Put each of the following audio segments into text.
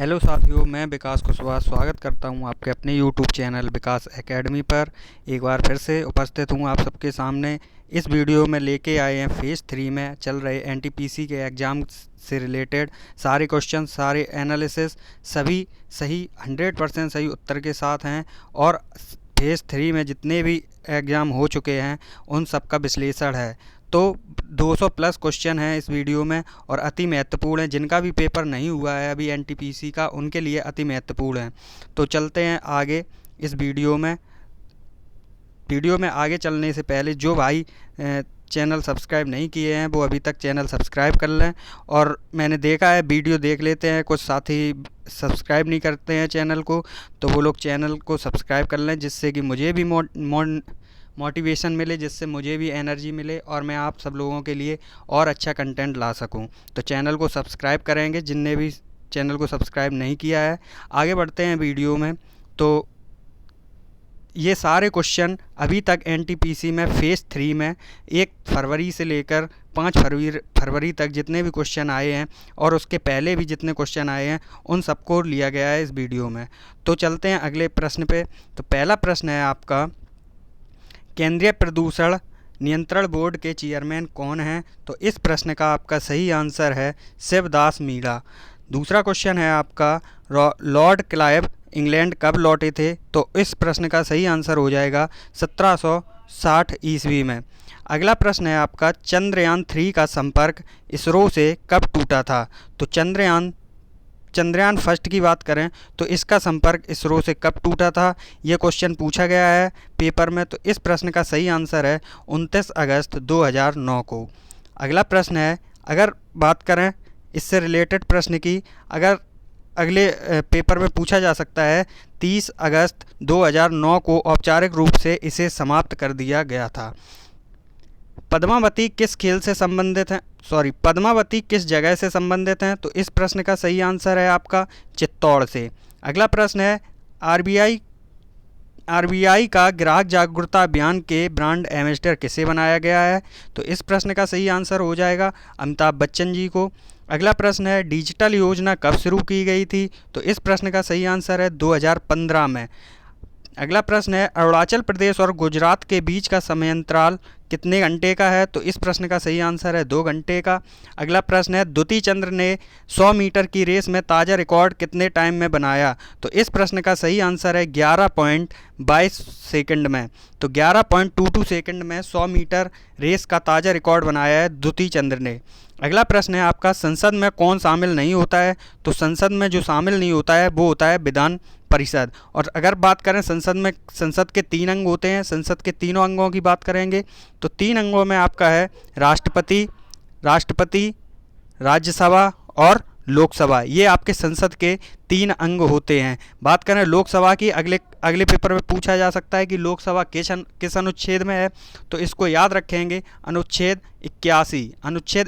Hello साथियों, मैं विकास कुशवाहा स्वागत करता हूं आपके अपने यूट्यूब चैनल विकास एकेडमी पर। एक बार फिर से उपस्थित हूं आप सबके सामने। इस वीडियो में लेके आए हैं फेज़ 3 में चल रहे एनटीपीसी के एग्ज़ाम से रिलेटेड सारे क्वेश्चन, सारे एनालिसिस, सभी सही 100% सही उत्तर के साथ हैं। और फेज़ 3 में जितने भी एग्ज़ाम हो चुके हैं उन सब का विश्लेषण है। तो 200 प्लस क्वेश्चन हैं इस वीडियो में और अति महत्वपूर्ण है। जिनका भी पेपर नहीं हुआ है अभी एनटीपीसी का, उनके लिए अति महत्वपूर्ण है। तो चलते हैं आगे इस वीडियो में आगे चलने से पहले जो भाई चैनल सब्सक्राइब नहीं किए हैं वो अभी तक चैनल सब्सक्राइब कर लें। और मैंने देखा है वीडियो देख लेते हैं, कुछ साथी सब्सक्राइब नहीं करते हैं चैनल को, तो वो लोग चैनल को सब्सक्राइब कर लें जिससे कि मुझे भी मोटिवेशन मिले, जिससे मुझे भी एनर्जी मिले और मैं आप सब लोगों के लिए और अच्छा कंटेंट ला सकूं। तो चैनल को सब्सक्राइब करेंगे जिनने भी चैनल को सब्सक्राइब नहीं किया है। आगे बढ़ते हैं वीडियो में। तो ये सारे क्वेश्चन अभी तक एनटीपीसी में फेज़ 3 में 1 फरवरी से लेकर 5 फरवरी तक जितने भी क्वेश्चन आए हैं और उसके पहले भी जितने क्वेश्चन आए हैं उन सबको लिया गया है इस वीडियो में। तो चलते हैं अगले प्रश्न पे। तो पहला प्रश्न है आपका, केंद्रीय प्रदूषण नियंत्रण बोर्ड के चेयरमैन कौन हैं? तो इस प्रश्न का आपका सही आंसर है शिवदास मीणा। दूसरा क्वेश्चन है आपका, लॉर्ड क्लाइव इंग्लैंड कब लौटे थे? तो इस प्रश्न का सही आंसर हो जाएगा 1760 ईस्वी में। अगला प्रश्न है आपका, चंद्रयान 3 का संपर्क इसरो से कब टूटा था? तो चंद्रयान फर्स्ट की बात करें तो इसका संपर्क इसरो से कब टूटा था, यह क्वेश्चन पूछा गया है पेपर में। तो इस प्रश्न का सही आंसर है 29 अगस्त 2009 को। अगला प्रश्न है, अगर बात करें इससे रिलेटेड प्रश्न की, अगर अगले पेपर में पूछा जा सकता है, 30 अगस्त 2009 को औपचारिक रूप से इसे समाप्त कर दिया गया था। पद्मावती किस खेल से संबंधित हैं? पद्मावती किस जगह से संबंधित हैं? तो इस प्रश्न का सही आंसर है आपका चित्तौड़ से। अगला प्रश्न है, आरबीआई का ग्राहक जागरूकता अभियान के ब्रांड एम्बेसडर किसे बनाया गया है? तो इस प्रश्न का सही आंसर हो जाएगा अमिताभ बच्चन जी को। अगला प्रश्न है, डिजिटल योजना कब शुरू की गई थी? तो इस प्रश्न का सही आंसर है 2015 में। अगला प्रश्न है, अरुणाचल प्रदेश और गुजरात के बीच का समयांतराल कितने घंटे का है? तो इस प्रश्न का सही आंसर है 2 घंटे का। अगला प्रश्न है, द्युति चंद्र ने 100 मीटर की रेस में ताज़ा रिकॉर्ड कितने टाइम में बनाया? तो इस प्रश्न का सही आंसर है 11.22 सेकंड में। तो 11.22 सेकंड में 100 मीटर रेस का ताज़ा रिकॉर्ड बनाया है द्युति चंद्र ने। अगला प्रश्न है आपका, संसद में कौन शामिल नहीं होता है? तो संसद में जो शामिल नहीं होता है वो होता है विधान परिषद। और अगर बात करें संसद के 3 अंग होते हैं, संसद के तीनों अंगों की बात करेंगे तो 3 अंगों में आपका है राष्ट्रपति, राज्यसभा और लोकसभा। ये आपके संसद के 3 अंग होते हैं। बात करें लोकसभा की, अगले पेपर में पूछा जा सकता है कि लोकसभा किस अनुच्छेद में है? तो इसको याद रखेंगे, अनुच्छेद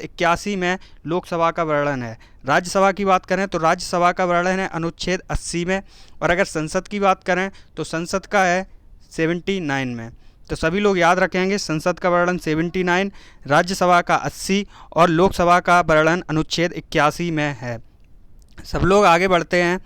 81 में लोकसभा का वर्णन है। राज्यसभा की बात करें तो राज्यसभा का वर्णन है अनुच्छेद 80 में। और अगर संसद की बात करें तो संसद का है 79 में। तो सभी लोग याद रखेंगे, संसद का वर्णन 79, राज्यसभा का 80 और लोकसभा का वर्णन अनुच्छेद 81 में है। सब लोग आगे बढ़ते हैं।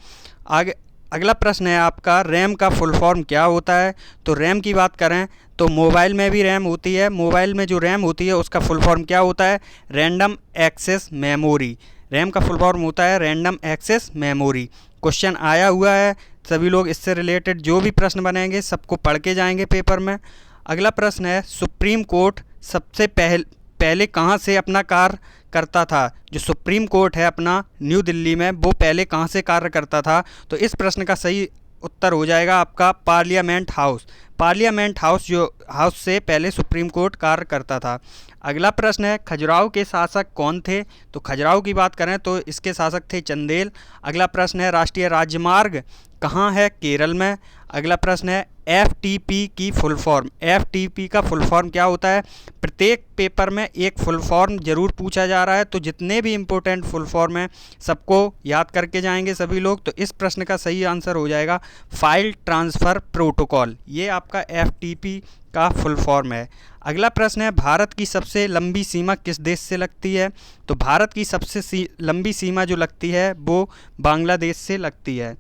अगला प्रश्न है आपका, रैम का फुल फॉर्म क्या होता है? तो रैम की बात करें तो मोबाइल में भी रैम होती है। मोबाइल में जो रैम होती है उसका फुल फॉर्म क्या होता है? Random access memory. रैम का फुल फॉर्म होता है रैंडम एक्सेस मेमोरी। क्वेश्चन आया हुआ है, सभी लोग इससे रिलेटेड जो भी प्रश्न बनेंगे सबको पढ़ के जाएंगे पेपर में। अगला प्रश्न है, सुप्रीम कोर्ट सबसे पहले कहाँ से अपना कार्य करता था? जो सुप्रीम कोर्ट है अपना न्यू दिल्ली में, वो पहले कहाँ से कार्य करता था? तो इस प्रश्न का सही उत्तर हो जाएगा आपका पार्लियामेंट हाउस। पार्लियामेंट हाउस से पहले सुप्रीम कोर्ट कार्य करता था। अगला प्रश्न है, खजुराहो के शासक कौन थे? तो खजुराहो की बात करें तो इसके शासक थे चंदेल। अगला प्रश्न है, राष्ट्रीय राजमार्ग कहाँ है? केरल में। अगला प्रश्न है, एफटीपी की फुल फॉर्म। एफटीपी का फुल फॉर्म क्या होता है? प्रत्येक पेपर में एक फुल फॉर्म जरूर पूछा जा रहा है, तो जितने भी इम्पोर्टेंट फुल फॉर्म हैं सबको याद करके जाएंगे सभी लोग। तो इस प्रश्न का सही आंसर हो जाएगा फाइल ट्रांसफ़र प्रोटोकॉल। ये आप आपका FTP का फुल फॉर्म है। अगला प्रश्न है, भारत की सबसे लंबी सीमा किस देश से लगती है? तो भारत की सबसे लंबी सीमा जो लगती है वो बांग्लादेश से लगती है।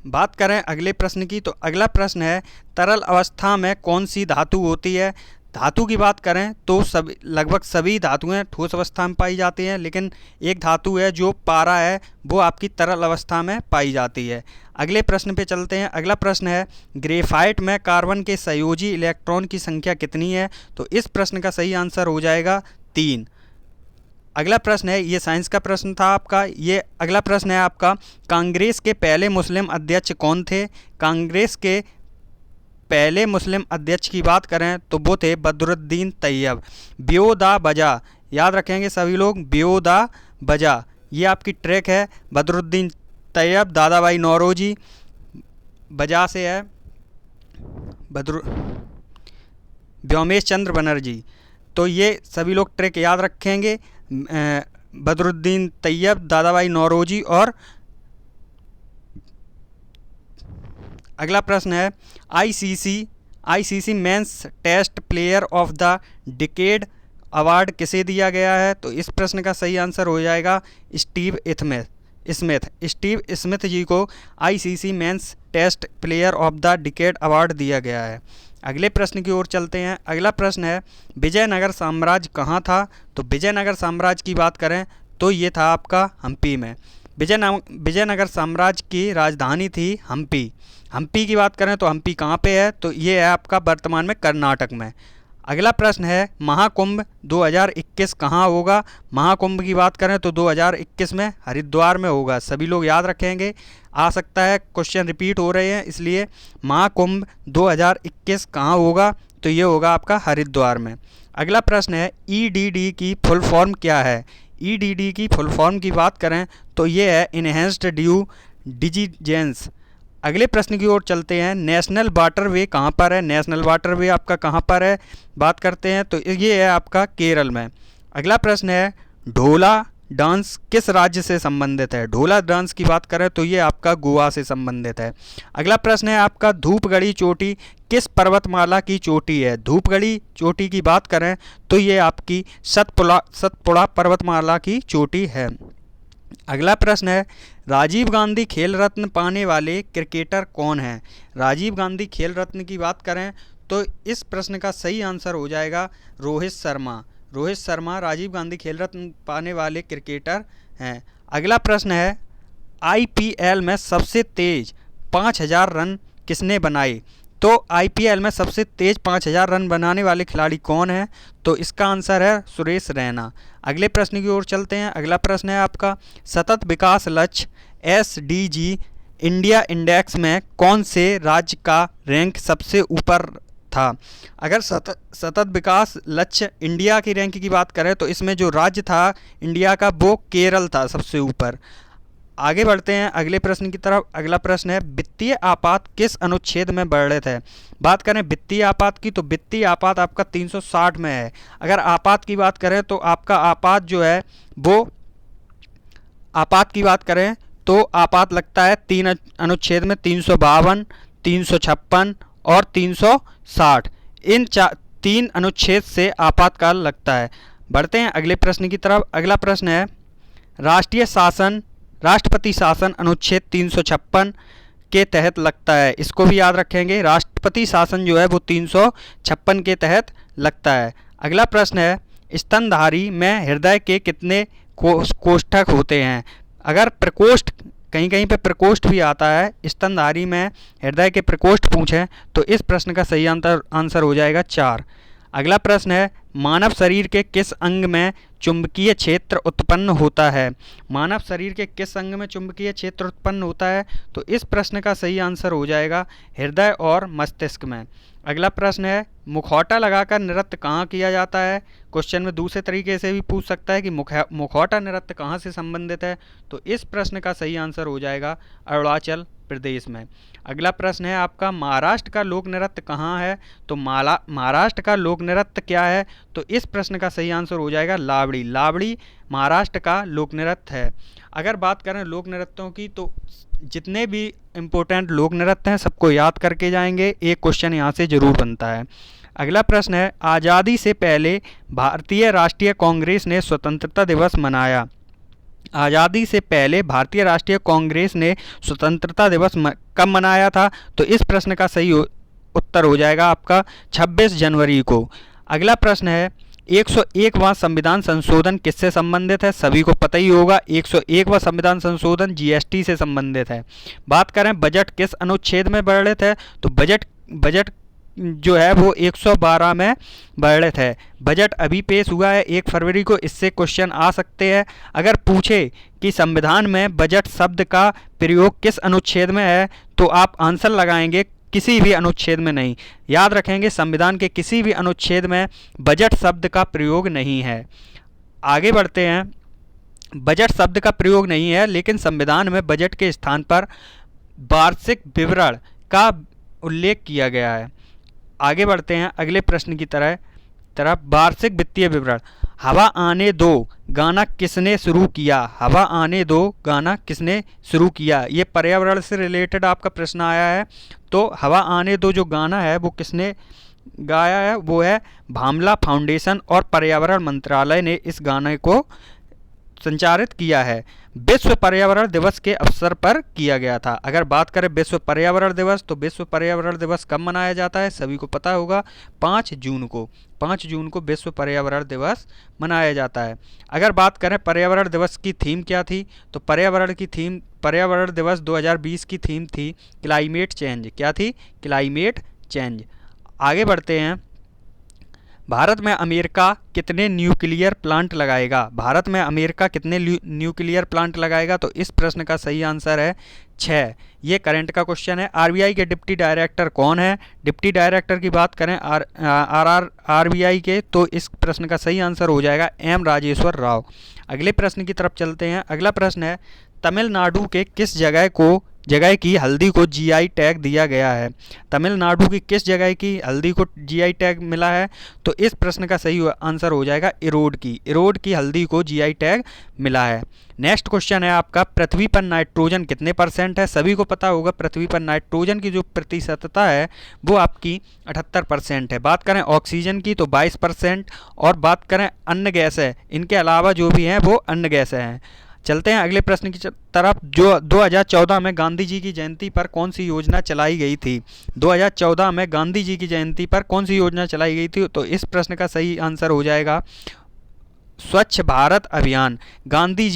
बात करें अगले प्रश्न की, तो अगला प्रश्न है, तरल अवस्था में कौन सी धातु होती है? धातु की बात करें तो लगभग सभी धातुएं ठोस अवस्था में पाई जाती हैं, लेकिन एक धातु है जो पारा है, वो आपकी तरल अवस्था में पाई जाती है। अगले प्रश्न पे चलते हैं। अगला प्रश्न है, ग्रेफाइट में कार्बन के संयोजी इलेक्ट्रॉन की संख्या कितनी है? तो इस प्रश्न का सही आंसर हो जाएगा 3। अगला प्रश्न है, ये साइंस का प्रश्न था आपका। ये अगला प्रश्न है आपका, कांग्रेस के पहले मुस्लिम अध्यक्ष कौन थे? कांग्रेस के पहले मुस्लिम अध्यक्ष की बात करें तो वो थे बदरुद्दीन तैयब। ब्योदा बजा, याद रखेंगे सभी लोग, ब्योदा बजा ये आपकी ट्रैक है। बदरुद्दीन तैयब, दादा भाई नौरोजी, बजा से है व्योमेश चंद्र बनर्जी। तो ये सभी लोग ट्रैक याद रखेंगे, बदरुद्दीन तैयब, दादा भाई नौरोजी और अगला प्रश्न है, ICC men's test player of the decade award किसे दिया गया है? तो इस प्रश्न का सही आंसर हो जाएगा स्टीव स्मिथ जी को ICC men's test player of the decade award दिया गया है। अगले प्रश्न की ओर चलते हैं। अगला प्रश्न है, विजयनगर साम्राज्य कहाँ था? तो विजयनगर साम्राज्य की बात करें तो ये था आपका हम्पी में। विजयनगर साम्राज्य की राजधानी थी हम्पी की बात करें तो हम्पी कहाँ पे है? तो ये है आपका वर्तमान में कर्नाटक में। अगला प्रश्न है, महाकुंभ 2021 कहाँ होगा? महाकुंभ की बात करें तो 2021 में हरिद्वार में होगा। सभी लोग याद रखेंगे, आ सकता है क्वेश्चन रिपीट हो रहे हैं, इसलिए महाकुंभ 2021 कहाँ होगा? तो ये होगा आपका हरिद्वार में। अगला प्रश्न है, EDD की फुल फॉर्म क्या है? EDD की फुल फॉर्म की बात करें तो ये है इन्हेंस्ड ड्यू डिलिजेंस। अगले प्रश्न की ओर चलते हैं। नेशनल वाटरवे कहाँ पर है? नेशनल वाटरवे आपका कहाँ पर है बात करते हैं तो ये है आपका केरल में। अगला प्रश्न है, ढोला डांस किस राज्य से संबंधित है? ढोला डांस की बात करें तो ये आपका गोवा से संबंधित है। अगला प्रश्न है आपका, धूपगढ़ी चोटी किस पर्वतमाला की चोटी है? धूपगढ़ी चोटी की बात करें तो ये आपकी सतपुड़ा पर्वतमाला की चोटी है। अगला प्रश्न है, राजीव गांधी खेल रत्न पाने वाले क्रिकेटर कौन हैं? राजीव गांधी खेल रत्न की बात करें तो इस प्रश्न का सही आंसर हो जाएगा रोहित शर्मा राजीव गांधी खेल रत्न पाने वाले क्रिकेटर हैं। अगला प्रश्न है, IPL में सबसे तेज 5000 रन किसने बनाए? तो IPL में सबसे तेज 5000 रन बनाने वाले खिलाड़ी कौन है? तो इसका आंसर है सुरेश रैना। अगले प्रश्न की ओर चलते हैं। अगला प्रश्न है आपका, सतत विकास लक्ष्य SDG इंडिया इंडेक्स में कौन से राज्य का रैंक सबसे ऊपर था? अगर सतत विकास लक्ष्य इंडिया की रैंक की बात करें तो इसमें जो राज्य था इंडिया का वो केरल था सबसे ऊपर। आगे बढ़ते हैं अगले प्रश्न की तरफ। अगला प्रश्न है, वित्तीय आपात किस अनुच्छेद में वर्णित है? बात करें वित्तीय आपात की तो वित्तीय आपात आपका 360 में है। अगर आपात की बात करें तो आपका आपात जो है वो आपात की बात करें तो आपात लगता है 3 अनुच्छेद में, 352, 356 और 360। इन 3 अनुच्छेद से आपातकाल लगता है। बढ़ते हैं अगले प्रश्न की तरफ। अगला प्रश्न है, राष्ट्रपति शासन अनुच्छेद 356 के तहत लगता है। इसको भी याद रखेंगे, राष्ट्रपति शासन जो है वो 356 के तहत लगता है। अगला प्रश्न है, स्तनधारी में हृदय के कितने कोष्ठक होते हैं? अगर प्रकोष्ठ कहीं कहीं पे प्रकोष्ठ भी आता है, स्तनधारी में हृदय के प्रकोष्ठ पूछें तो इस प्रश्न का सही आंसर हो जाएगा 4। अगला प्रश्न है, मानव शरीर के किस अंग में चुंबकीय क्षेत्र उत्पन्न होता है? मानव शरीर के किस अंग में चुंबकीय क्षेत्र उत्पन्न होता है? तो इस प्रश्न का सही आंसर हो जाएगा हृदय और मस्तिष्क में। अगला प्रश्न है, मुखौटा लगाकर नृत्य कहाँ किया जाता है? क्वेश्चन में दूसरे तरीके से भी पूछ सकता है कि मुखौटा नृत्य कहाँ से संबंधित है? तो इस प्रश्न का सही आंसर हो जाएगा अरुणाचल प्रदेश में। अगला प्रश्न है आपका, महाराष्ट्र का लोक नृत्य कहाँ है? तो महाराष्ट्र का लोक नृत्य क्या है? तो इस प्रश्न का सही आंसर हो जाएगा लावड़ी। लावड़ी महाराष्ट्र का लोक नृत्य है। अगर बात करें लोक नृत्यों की, तो जितने भी इम्पोर्टेंट लोक नृत्य हैं सबको याद करके जाएंगे, एक क्वेश्चन यहाँ से जरूर बनता है। अगला प्रश्न है, आज़ादी से पहले भारतीय राष्ट्रीय कांग्रेस ने स्वतंत्रता दिवस मनाया। आज़ादी से पहले भारतीय राष्ट्रीय कांग्रेस ने स्वतंत्रता दिवस कब मनाया था? तो इस प्रश्न का सही उत्तर हो जाएगा आपका 26 जनवरी को। अगला प्रश्न है, 101वां संविधान संशोधन किससे संबंधित है? सभी को पता ही होगा, 101वां संविधान संशोधन जीएसटी से संबंधित है। बात करें बजट किस अनुच्छेद में वर्णित है? तो बजट जो है वो 112 में वर्णित है। बजट अभी पेश हुआ है 1 फरवरी को, इससे क्वेश्चन आ सकते हैं। अगर पूछे कि संविधान में बजट शब्द का प्रयोग किस अनुच्छेद में है, तो आप आंसर लगाएंगे किसी भी अनुच्छेद में नहीं। याद रखेंगे, संविधान के किसी भी अनुच्छेद में बजट शब्द का प्रयोग नहीं है। आगे बढ़ते हैं, बजट शब्द का प्रयोग नहीं है, लेकिन संविधान में बजट के स्थान पर वार्षिक विवरण का उल्लेख किया गया है। आगे बढ़ते हैं अगले प्रश्न की तरफ वार्षिक वित्तीय विवरण। हवा आने दो गाना किसने शुरू किया? हवा आने दो गाना किसने शुरू किया? ये पर्यावरण से रिलेटेड आपका प्रश्न आया है। तो हवा आने दो जो गाना है वो किसने गाया है? वो है भामला फाउंडेशन और पर्यावरण मंत्रालय ने इस गाने को संचारित किया है। विश्व पर्यावरण दिवस के अवसर पर किया गया था। अगर बात करें विश्व पर्यावरण दिवस, तो विश्व पर्यावरण दिवस कब मनाया जाता है? सभी को पता होगा, 5 जून को। 5 जून को विश्व पर्यावरण दिवस मनाया जाता है। अगर बात करें पर्यावरण दिवस की थीम क्या थी, तो पर्यावरण दिवस 2020 की थीम थी क्लाइमेट चेंज। क्या थी? Climate change. आगे बढ़ते हैं, भारत में अमेरिका कितने न्यूक्लियर प्लांट लगाएगा? भारत में अमेरिका कितने न्यूक्लियर प्लांट लगाएगा? तो इस प्रश्न का सही आंसर है 6। ये करंट का क्वेश्चन है। आरबीआई के डिप्टी डायरेक्टर कौन है? डिप्टी डायरेक्टर की बात करें आरबीआई के, तो इस प्रश्न का सही आंसर हो जाएगा एम राजेश्वर राव। अगले प्रश्न की तरफ चलते हैं। अगला प्रश्न है, तमिलनाडु के किस जगह की हल्दी को जीआई टैग दिया गया है? तमिलनाडु की किस जगह की हल्दी को जीआई टैग मिला है? तो इस प्रश्न का सही आंसर हो जाएगा इरोड की हल्दी को जीआई टैग मिला है। नेक्स्ट क्वेश्चन है आपका, पृथ्वी पर नाइट्रोजन कितने % है? सभी को पता होगा, पृथ्वी पर नाइट्रोजन की जो प्रतिशतता है वो आपकी 78% है। बात करें ऑक्सीजन की तो 22%, और बात करें अन्य गैस है, इनके अलावा जो भी हैं वो अन्य गैस हैं। चलते हैं अगले प्रश्न की तरफ, जो 2014 में गांधी जी की जयंती पर कौन सी योजना चलाई गई थी? 2014 में गांधी जी की जयंती पर कौन सी योजना चलाई गई थी? तो इस प्रश्न का सही आंसर हो जाएगा स्वच्छ भारत अभियान। गांधी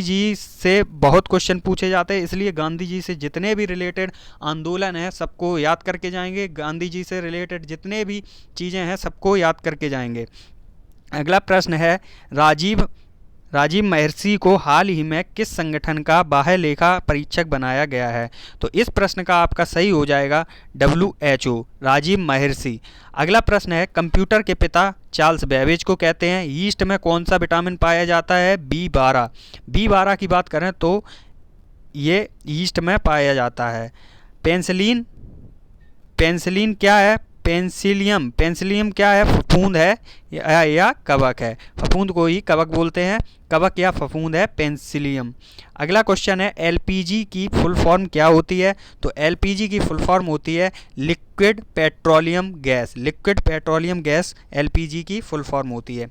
जी से बहुत क्वेश्चन पूछे जाते हैं, इसलिए गांधी जी से जितने भी रिलेटेड आंदोलन हैं सबको याद करके जाएंगे। गांधी जी से रिलेटेड जितने भी चीज़ें हैं सबको याद करके जाएंगे। अगला प्रश्न है, राजीव महर्षि को हाल ही में किस संगठन का बाह्य लेखा परीक्षक बनाया गया है? तो इस प्रश्न का आपका सही हो जाएगा WHO, राजीव महर्षि। अगला प्रश्न है, कंप्यूटर के पिता चार्ल्स बेबेज को कहते हैं। यीस्ट में कौन सा विटामिन पाया जाता है? B12 की बात करें तो ये यीस्ट में पाया जाता है। पेंसिलिन क्या है? पेंसिलियम क्या है? फफूंद है या कवक है? फफूंद को ही कवक बोलते हैं, कवक या फफूंद है पेंसिलियम। अगला क्वेश्चन है, एलपीजी की फुल फॉर्म क्या होती है? तो एलपीजी की फुल फॉर्म होती है लिक्विड पेट्रोलियम गैस। एलपीजी की फुल फॉर्म होती है।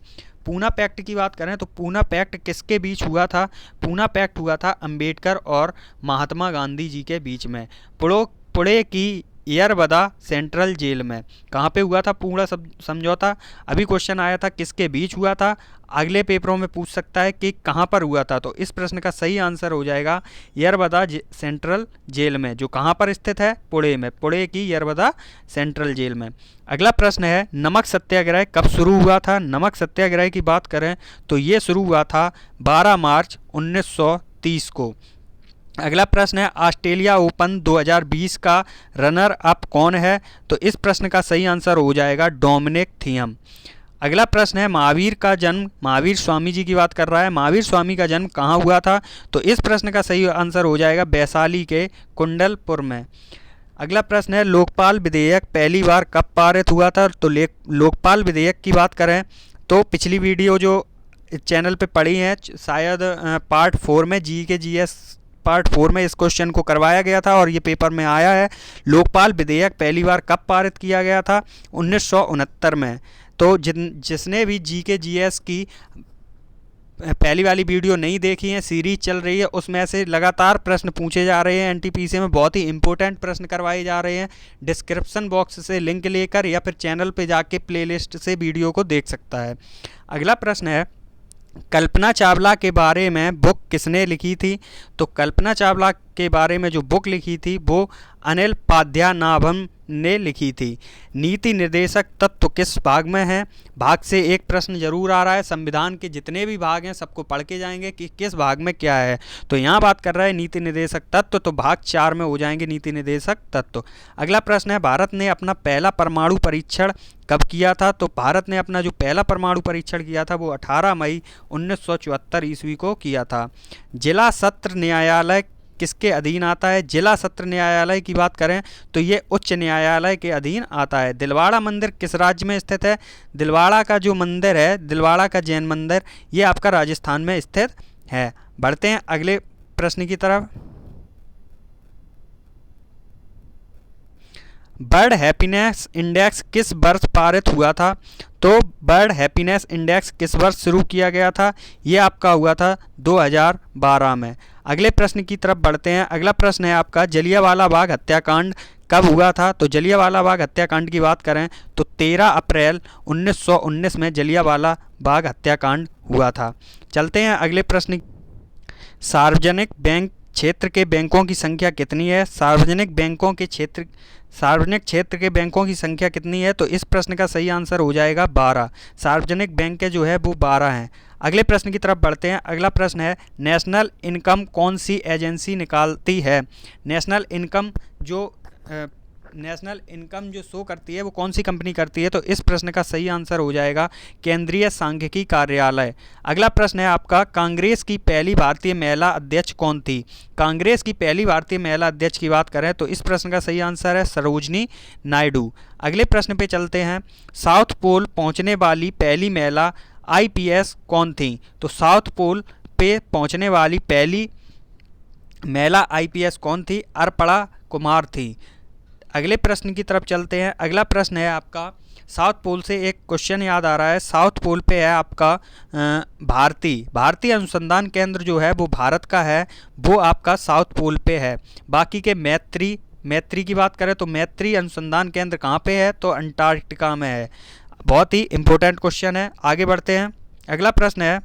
पूना पैक्ट की बात करें तो पूना पैक्ट किसके बीच हुआ था? पूना पैक्ट हुआ था अंबेडकर और महात्मा गांधी जी के बीच में, पुणे की येरवदा सेंट्रल जेल में। कहाँ पे हुआ था पूना समझौता? अभी क्वेश्चन आया था किसके बीच हुआ था, अगले पेपरों में पूछ सकता है कि कहाँ पर हुआ था। तो इस प्रश्न का सही आंसर हो जाएगा येरवदा सेंट्रल जेल में, जो कहाँ पर स्थित है? पुणे में, पुणे की येरवदा सेंट्रल जेल में। अगला प्रश्न है, नमक सत्याग्रह कब शुरू हुआ था? नमक सत्याग्रह की बात करें तो ये शुरू हुआ था 12 मार्च 1930 को। अगला प्रश्न है, ऑस्ट्रेलिया ओपन 2020 का रनर अप कौन है? तो इस प्रश्न का सही आंसर हो जाएगा डोमिनिक थियम। अगला प्रश्न है महावीर का जन्म, महावीर स्वामी जी की बात कर रहा है, महावीर स्वामी का जन्म कहाँ हुआ था? तो इस प्रश्न का सही आंसर हो जाएगा वैशाली के कुंडलपुर में। अगला प्रश्न है लोकपाल विधेयक पहली बार कब पारित हुआ था? तो लोकपाल विधेयक की बात करें तो पिछली वीडियो जो चैनल पे पड़ी है शायद पार्ट 4 में GK/GS पार्ट 4 में इस क्वेश्चन को करवाया गया था और ये पेपर में आया है। लोकपाल विधेयक पहली बार कब पारित किया गया था? 1969 में। तो जिसने भी GK/GS की पहली वाली वीडियो नहीं देखी है, सीरीज चल रही है, उसमें से लगातार प्रश्न पूछे जा रहे हैं। NTPC में बहुत ही इंपॉर्टेंट प्रश्न करवाए जा रहे हैं। डिस्क्रिप्शन बॉक्स से लिंक लेकर या फिर चैनल पे जाके प्लेलिस्ट से वीडियो को देख सकता है। अगला प्रश्न है कल्पना चावला के बारे में बुक किसने लिखी थी? तो कल्पना चावला के बारे में जो बुक लिखी थी वो अनिल पाध्यानाभम ने लिखी थी। नीति निर्देशक तत्व किस भाग में है? भाग से एक प्रश्न जरूर आ रहा है। संविधान के जितने भी भाग हैं सबको पढ़ के जाएंगे कि किस भाग में क्या है। तो यहाँ बात कर रहा है नीति निर्देशक तत्व, तो भाग 4 में हो जाएंगे नीति निर्देशक तत्व। अगला प्रश्न है भारत ने अपना पहला परमाणु परीक्षण कब किया था? तो भारत ने अपना जो पहला परमाणु परीक्षण किया था वो 18 मई 1974 ईस्वी को किया था। जिला सत्र न्यायालय किसके अधीन आता है? जिला सत्र न्यायालय की बात करें तो ये उच्च न्यायालय के अधीन आता है। दिलवाड़ा मंदिर किस राज्य में स्थित है? दिलवाड़ा का जो मंदिर है, दिलवाड़ा का जैन मंदिर, ये आपका राजस्थान में स्थित है। बढ़ते हैं अगले प्रश्न की तरफ। वर्ल्ड हैप्पीनेस इंडेक्स किस वर्ष पारित हुआ था? तो वर्ल्ड हैप्पीनेस इंडेक्स किस वर्ष शुरू किया गया था? ये आपका हुआ था 2012 में। अगले प्रश्न की तरफ बढ़ते हैं। अगला प्रश्न है आपका जलियांवाला बाग हत्याकांड कब हुआ था? तो जलियांवाला बाग हत्याकांड की बात करें तो 13 अप्रैल 1919 में जलियांवाला बाग हत्याकांड हुआ था। चलते हैं अगले प्रश्न। सार्वजनिक बैंक क्षेत्र के बैंकों की संख्या कितनी है? सार्वजनिक क्षेत्र के बैंकों की संख्या कितनी है? तो इस प्रश्न का सही आंसर हो जाएगा 12। सार्वजनिक बैंक जो है वो 12 हैं। अगले प्रश्न की तरफ बढ़ते हैं। अगला प्रश्न है नेशनल इनकम कौन सी एजेंसी निकालती है? नेशनल इनकम जो शो करती है वो कौन सी कंपनी करती है? तो इस प्रश्न का सही आंसर हो जाएगा केंद्रीय सांख्यिकी कार्यालय। अगला प्रश्न है आपका कांग्रेस की पहली भारतीय महिला अध्यक्ष कौन थी? कांग्रेस की पहली भारतीय महिला अध्यक्ष की बात करें तो इस प्रश्न का सही आंसर है सरोजनी नायडू। अगले प्रश्न पे चलते हैं। साउथ पोल पहुंचने वाली पहली महिला IPS कौन थी? तो साउथ पोल पे पहुंचने वाली पहली महिला IPS कौन थी? अर्पणा कुमार थी। अगले प्रश्न की तरफ चलते हैं। अगला प्रश्न है आपका साउथ पोल से एक क्वेश्चन याद आ रहा है। साउथ पोल पे है आपका भारतीय अनुसंधान केंद्र जो है वो भारत का है, वो आपका साउथ पोल पे है। बाकी के मैत्री की बात करें तो मैत्री अनुसंधान केंद्र कहाँ पे है? तो अंटार्कटिका में है। बहुत ही इंपॉर्टेंट क्वेश्चन है। आगे बढ़ते हैं। अगला प्रश्न है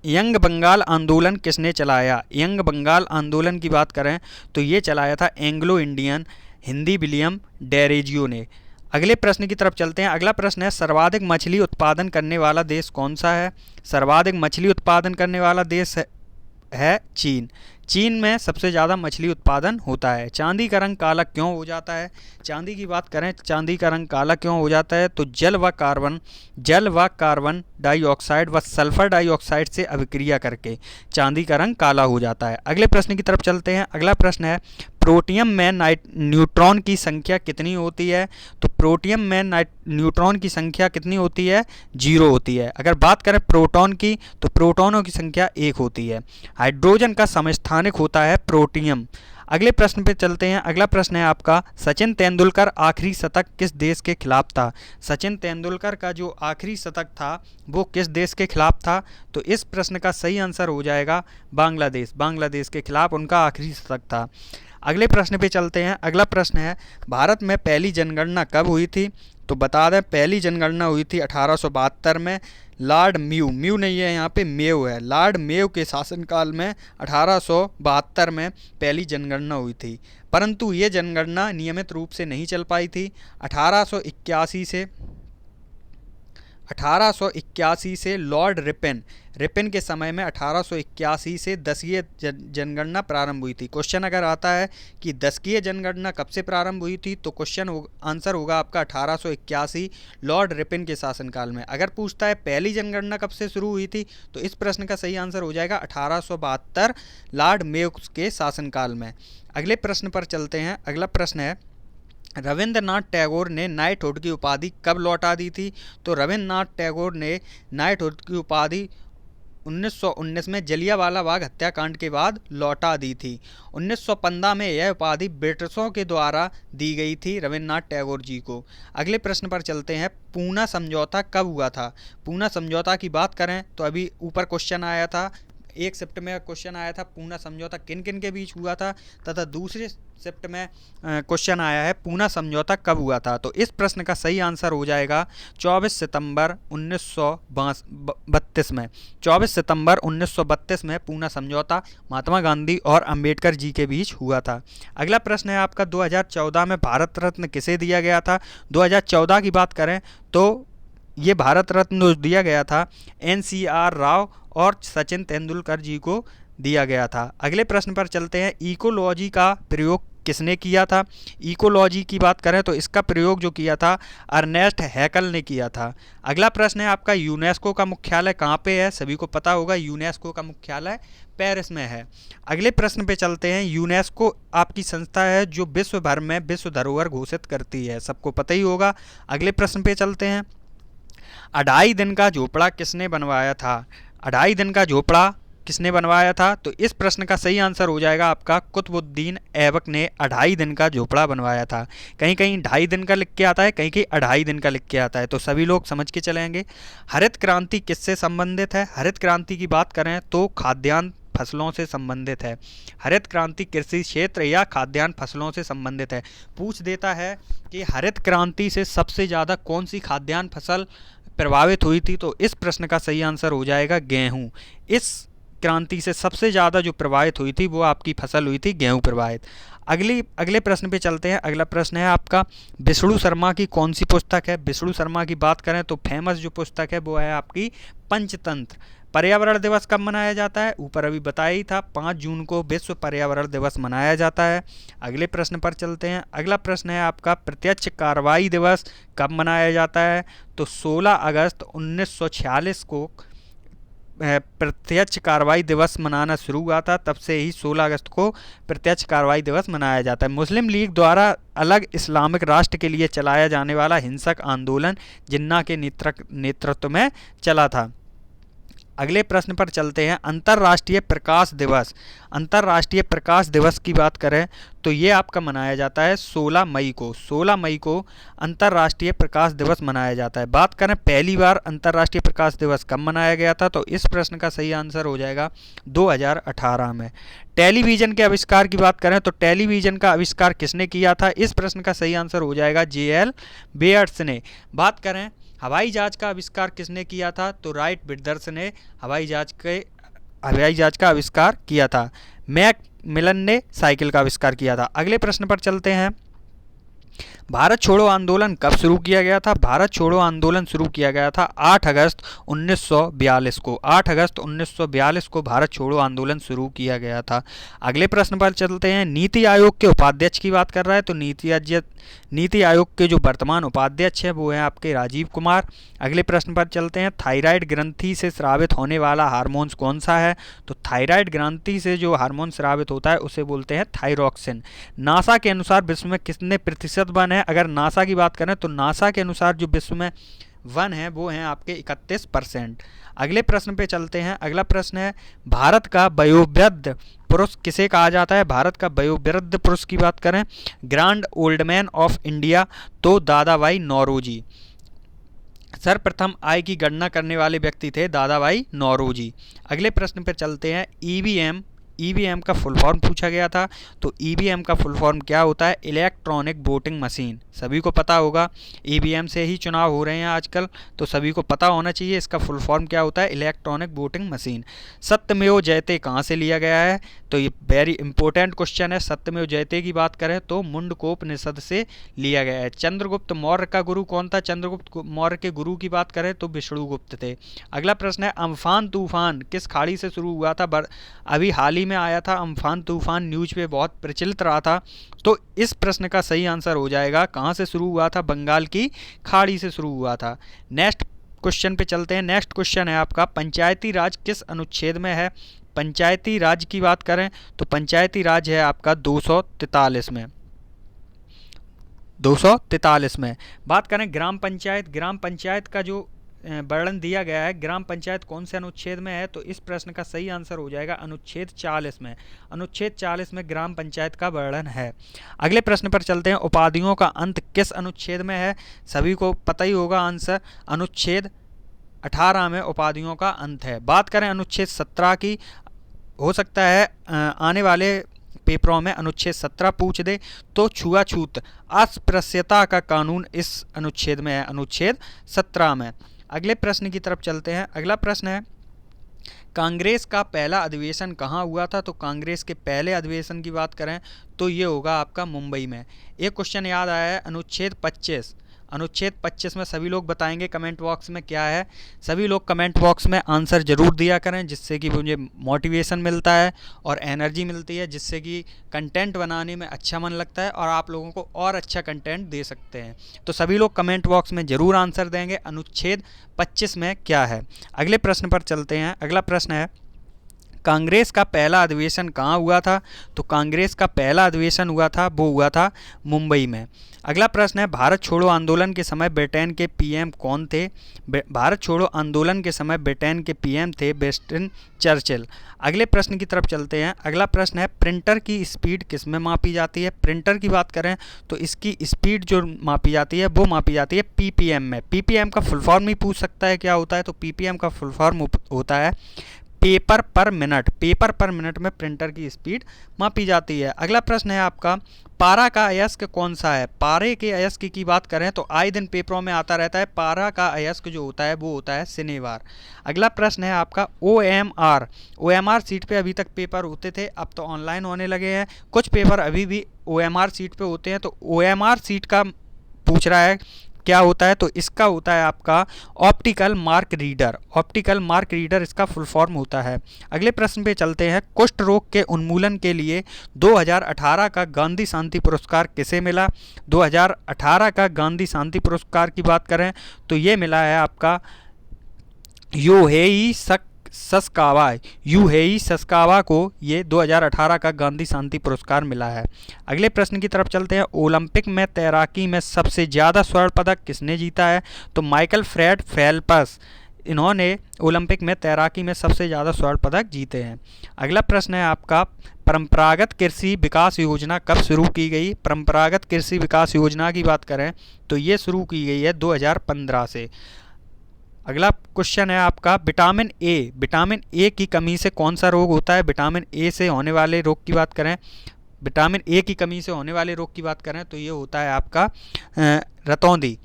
यंग बंगाल आंदोलन किसने चलाया? यंग बंगाल आंदोलन की बात करें तो ये चलाया था Anglo Indian Hindi William Derozio ने। अगले प्रश्न की तरफ चलते हैं। अगला प्रश्न है सर्वाधिक मछली उत्पादन करने वाला देश कौन सा है? सर्वाधिक मछली उत्पादन करने वाला देश है चीन। चीन में सबसे ज़्यादा मछली उत्पादन होता है। चांदी का रंग काला क्यों हो जाता है? चांदी की बात करें चांदी का रंग काला क्यों हो जाता है? तो जल व कार्बन डाइऑक्साइड व सल्फर डाइऑक्साइड से अभिक्रिया करके चांदी का रंग काला हो जाता है। अगले प्रश्न की तरफ चलते हैं। अगला प्रश्न है प्रोटियम में न्यूट्रॉन की संख्या कितनी होती है? तो प्रोटियम में न्यूट्रॉन की संख्या कितनी होती है? 0 होती है। अगर बात करें प्रोटॉन की तो प्रोटॉनों की संख्या 1 होती है। हाइड्रोजन का समस्थानिक होता है प्रोटियम। अगले प्रश्न पे चलते हैं। अगला प्रश्न है आपका सचिन तेंदुलकर आखिरी शतक किस देश के खिलाफ था? सचिन तेंदुलकर का जो आखिरी शतक था वो किस देश के खिलाफ था? तो इस प्रश्न का सही आंसर हो जाएगा बांग्लादेश के खिलाफ उनका आखिरी शतक था। अगले प्रश्न पे चलते हैं। अगला प्रश्न है भारत में पहली जनगणना कब हुई थी? तो बता दें पहली जनगणना हुई थी 1872 में। लॉर्ड म्यू नहीं है यहाँ पे, मेयो है। लॉर्ड मेयो के शासनकाल में 1872 में पहली जनगणना हुई थी, परंतु ये जनगणना नियमित रूप से नहीं चल पाई थी। 1881 1881 से लॉर्ड रिपन के समय में 1881 से 10वीं जनगणना प्रारंभ हुई थी। क्वेश्चन अगर आता है कि 10वीं जनगणना कब से प्रारंभ हुई थी, तो क्वेश्चन आंसर होगा आपका 1881 लॉर्ड रिपन के शासनकाल में। अगर पूछता है पहली जनगणना कब से शुरू हुई थी, तो इस प्रश्न का सही आंसर हो जाएगा 1872 लॉर्ड मेयो के शासनकाल में। अगले प्रश्न पर चलते हैं। अगला प्रश्न है, रविंद्रनाथ टैगोर ने नाइटहुड की उपाधि कब लौटा दी थी? तो रविंद्रनाथ टैगोर ने नाइटहुड की उपाधि 1919 में जलियांवाला बाग हत्याकांड के बाद लौटा दी थी। 1915 में यह उपाधि ब्रिटिशों के द्वारा दी गई थी रविंद्रनाथ टैगोर जी को। अगले प्रश्न पर चलते हैं, पूना समझौता कब हुआ था? पूना समझौता की बात करें तो अभी ऊपर क्वेश्चन आया था, 1 शिफ्ट में क्वेश्चन आया था पूना समझौता किन किन के बीच हुआ था, तथा दूसरे शिफ्ट में क्वेश्चन आया है पूना समझौता कब हुआ था। तो इस प्रश्न का सही आंसर हो जाएगा 24 सितंबर 1932 में। 24 सितंबर 1932 में पूना समझौता महात्मा गांधी और अंबेडकर जी के बीच हुआ था। अगला प्रश्न है आपका, 2014 में भारत रत्न किसे दिया गया था? 2014 की बात करें तो ये भारत रत्न दिया गया था NCR राव और सचिन तेंदुलकर जी को दिया गया था। अगले प्रश्न पर चलते हैं, इकोलॉजी का प्रयोग किसने किया था? इकोलॉजी की बात करें तो इसका प्रयोग जो किया था अर्नेस्ट हैकल ने किया था। अगला प्रश्न है आपका, यूनेस्को का मुख्यालय कहाँ पे है? सभी को पता होगा यूनेस्को का मुख्यालय पेरिस में है। अगले प्रश्न पे चलते हैं, यूनेस्को आपकी संस्था है जो विश्व भर में विश्व धरोहर घोषित करती है, सबको पता ही होगा। अगले प्रश्न पे चलते हैं, 2.5 दिन का झोपड़ा किसने बनवाया था? 2.5 दिन का झोपड़ा किसने बनवाया था? तो इस प्रश्न का सही आंसर हो जाएगा आपका कुतुबुद्दीन ऐबक ने 2.5 दिन का झोपड़ा बनवाया था। कहीं कहीं 2.5 दिन का लिख के आता है, कहीं कहीं 2.5 दिन का लिख के आता है, तो सभी लोग समझ के चलेंगे। हरित क्रांति किससे संबंधित है? हरित क्रांति की बात करें तो खाद्यान्न फसलों से संबंधित है। हरित क्रांति कृषि क्षेत्र या खाद्यान्न फसलों से संबंधित है। पूछ देता है कि हरित क्रांति से सबसे ज़्यादा कौन सी खाद्यान्न फसल प्रभावित हुई थी, तो इस प्रश्न का सही आंसर हो जाएगा गेहूँ। इस क्रांति से सबसे ज़्यादा जो प्रभावित हुई थी वो आपकी फसल हुई थी गेहूँ प्रभावित। अगले प्रश्न पे चलते हैं। अगला प्रश्न है आपका, विष्णु शर्मा की कौन सी पुस्तक है? विष्णु शर्मा की बात करें तो फेमस जो पुस्तक है वो है आपकी पंचतंत्र। पर्यावरण दिवस कब मनाया जाता है? ऊपर अभी बताया ही था, 5 जून को विश्व पर्यावरण दिवस मनाया जाता है। अगले प्रश्न पर चलते हैं। अगला प्रश्न है आपका, प्रत्यक्ष कार्रवाई दिवस कब मनाया जाता है? तो 16 अगस्त 1946 को प्रत्यक्ष कार्रवाई दिवस मनाना शुरू हुआ था, तब से ही 16 अगस्त को प्रत्यक्ष कार्रवाई दिवस मनाया जाता है। मुस्लिम लीग द्वारा अलग इस्लामिक राष्ट्र के लिए चलाया जाने वाला हिंसक आंदोलन जिन्ना के नेतृत्व में चला था। अगले प्रश्न पर चलते हैं, अंतर्राष्ट्रीय प्रकाश दिवस। अंतर्राष्ट्रीय प्रकाश दिवस की बात करें तो ये आपका मनाया जाता है 16 मई को। 16 मई को अंतर्राष्ट्रीय प्रकाश दिवस मनाया जाता है। बात करें पहली बार अंतर्राष्ट्रीय प्रकाश दिवस कब मनाया गया था, तो इस प्रश्न का सही आंसर हो जाएगा 2018 में। टेलीविज़न के आविष्कार की बात करें तो टेलीविज़न का आविष्कार किसने किया था? इस प्रश्न का सही आंसर हो जाएगा JL बेयर्स ने। बात करें हवाई जहाज़ का आविष्कार किसने किया था, तो राइट ब्रदर्स ने हवाई जहाज़ का आविष्कार किया था। मैकमिलन ने साइकिल का आविष्कार किया था। अगले प्रश्न पर चलते हैं, भारत छोड़ो आंदोलन कब शुरू किया गया था? भारत छोड़ो आंदोलन शुरू किया गया था 8 अगस्त 1942 को। 8 अगस्त 1942 को भारत छोड़ो आंदोलन शुरू किया गया था। अगले प्रश्न पर चलते हैं, नीति आयोग के उपाध्यक्ष की बात कर रहा है तो नीति आयोग के जो वर्तमान उपाध्यक्ष हैं वो हैं आपके राजीव कुमार। अगले प्रश्न पर चलते हैं, थायराइड ग्रंथि से स्रावित होने वाला हार्मोन्स कौन सा है? तो थायराइड ग्रंथि से जो हार्मोन स्रावित होता है उसे बोलते हैं थायरॉक्सिन। नासा के अनुसार विश्व में कितने प्रतिशत वन है? अगर नासा की बात करें तो नासा के अनुसार जो विश्व में वन है वो हैं आपके 31%। अगले प्रश्न पे चलते हैं। अगला प्रश्न है, भारत का वयोवृद्ध पुरुष किसे कहा जाता है? भारत का वयोवृद्ध पुरुष की बात करें, grand old man of India, तो दादाभाई नौरोजी। सर्वप्रथम आय की गणना करने वाले व्यक्ति थे दादाभाई नौरोजी। अगले प्रश्न पर चलते हैं, ईवीएम का फुल फॉर्म पूछा गया था। तो ईवीएम का फुल फॉर्म क्या होता है? Electronic voting machine. सभी को पता होगा, ईवीएम से ही चुनाव हो रहे हैं आजकल, तो सभी को पता होना चाहिए इसका फुल फॉर्म क्या होता है, इलेक्ट्रॉनिक वोटिंग मशीन। सत्यमेव जयते कहाँ से लिया गया है? तो ये वेरी इंपॉर्टेंट क्वेश्चन है। सत्यमेव जयते की बात करें तो मुंडकोपनिषद से लिया गया है। चंद्रगुप्त मौर्य का गुरु कौन था? चंद्रगुप्त मौर्य के गुरु की बात करें तो विष्णुगुप्त थे। अगला प्रश्न है, अम्फान तूफान किस खाड़ी से शुरू हुआ था? अभी हाल ही में आया था अम्फान तूफान, न्यूज पे बहुत प्रचलित रहा था। तो इस प्रश्न का सही आंसर हो जाएगा, कहाँ से शुरू हुआ था? बंगाल की खाड़ी से शुरू हुआ था। नेक्स्ट क्वेश्चन पे चलते हैं। नेक्स्ट क्वेश्चन है आपका, पंचायती राज किस अनुच्छेद में है? पंचायती राज की बात करें तो पंचायती राज है आपका 243 में। 243 में। बात करें ग्राम पंचायत, ग्राम पंचायत का जो वर्णन दिया गया है, ग्राम पंचायत कौन से अनुच्छेद में है? तो इस प्रश्न का सही आंसर हो जाएगा अनुच्छेद 40 में। अनुच्छेद 40 में ग्राम पंचायत का वर्णन है। अगले प्रश्न पर चलते हैं, उपाधियों का अंत किस अनुच्छेद में है? सभी को पता ही होगा आंसर, अनुच्छेद 18 में उपाधियों का अंत है। बात करें अनुच्छेद 17 की, हो सकता है आने वाले पेपरों में अनुच्छेद 17 पूछ दे, तो छुआछूत अस्पृश्यता का कानून इस अनुच्छेद में है, अनुच्छेद 17 में। अगले प्रश्न की तरफ चलते हैं। अगला प्रश्न है, कांग्रेस का पहला अधिवेशन कहाँ हुआ था? तो कांग्रेस के पहले अधिवेशन की बात करें तो ये होगा आपका मुंबई में। एक क्वेश्चन याद आया है, अनुच्छेद 25। अनुच्छेद 25 में सभी लोग बताएंगे कमेंट बॉक्स में क्या है। सभी लोग कमेंट बॉक्स में आंसर जरूर दिया करें, जिससे कि मुझे मोटिवेशन मिलता है और एनर्जी मिलती है, जिससे कि कंटेंट बनाने में अच्छा मन लगता है और आप लोगों को और अच्छा कंटेंट दे सकते हैं। तो सभी लोग कमेंट बॉक्स में ज़रूर आंसर देंगे अनुच्छेद 25 में क्या है। अगले प्रश्न पर चलते हैं। अगला प्रश्न है, कांग्रेस का पहला अधिवेशन कहाँ हुआ था? तो कांग्रेस का पहला अधिवेशन हुआ था, वो हुआ था मुंबई में। अगला प्रश्न है, भारत छोड़ो आंदोलन के समय ब्रिटेन के पीएम कौन थे? भारत छोड़ो आंदोलन के समय ब्रिटेन के पीएम थे विंस्टन चर्चिल। अगले प्रश्न की तरफ चलते हैं। अगला प्रश्न है, प्रिंटर की स्पीड किस में मापी जाती है? प्रिंटर की बात करें तो इसकी स्पीड जो मापी जाती है वो मापी जाती है पीपीएम में। पीपीएम का फुल फॉर्म ही पूछ सकता है क्या होता है? तो पीपीएम का फुल फॉर्म होता है पेपर पर मिनट। पेपर पर मिनट में प्रिंटर की स्पीड मापी जाती है। अगला प्रश्न है आपका, पारा का अयस्क कौन सा है? पारे के अयस्क की बात करें तो आए दिन पेपरों में आता रहता है, पारा का अयस्क जो होता है वो होता है शनिवार। अगला प्रश्न है आपका, ओएमआर। ओएमआर सीट पे अभी तक पेपर होते थे, अब तो ऑनलाइन होने लगे हैं। कुछ पेपर अभी भी ओएमआर सीट पे होते हैं, तो ओएमआर सीट का पूछ रहा है क्या होता है? तो इसका होता है आपका optical mark reader. Optical mark reader इसका फुल फॉर्म होता है। अगले प्रश्न पे चलते हैं, कुष्ठ रोग के उन्मूलन के लिए 2018 का गांधी शांति पुरस्कार किसे मिला? 2018 का गांधी शांति पुरस्कार की बात करें तो ये मिला है आपका योहेई ससकावा। यूहेई ससकावा को ये 2018 का गांधी शांति पुरस्कार मिला है। अगले प्रश्न की तरफ चलते हैं, ओलंपिक में तैराकी में सबसे ज़्यादा स्वर्ण पदक किसने जीता है? तो माइकल फ्रेड फेल्प्स, इन्होंने ओलंपिक में तैराकी में सबसे ज़्यादा स्वर्ण पदक जीते हैं। अगला प्रश्न है आपका, परंपरागत कृषि विकास योजना कब शुरू की गई? परंपरागत कृषि विकास योजना की बात करें तो ये शुरू की गई है 2015 से। अगला क्वेश्चन है आपका, विटामिन ए। विटामिन ए की कमी से कौन सा रोग होता है? विटामिन ए से होने वाले रोग की बात करें, विटामिन ए की कमी से होने वाले रोग की बात करें तो ये होता है आपका रतौंधी।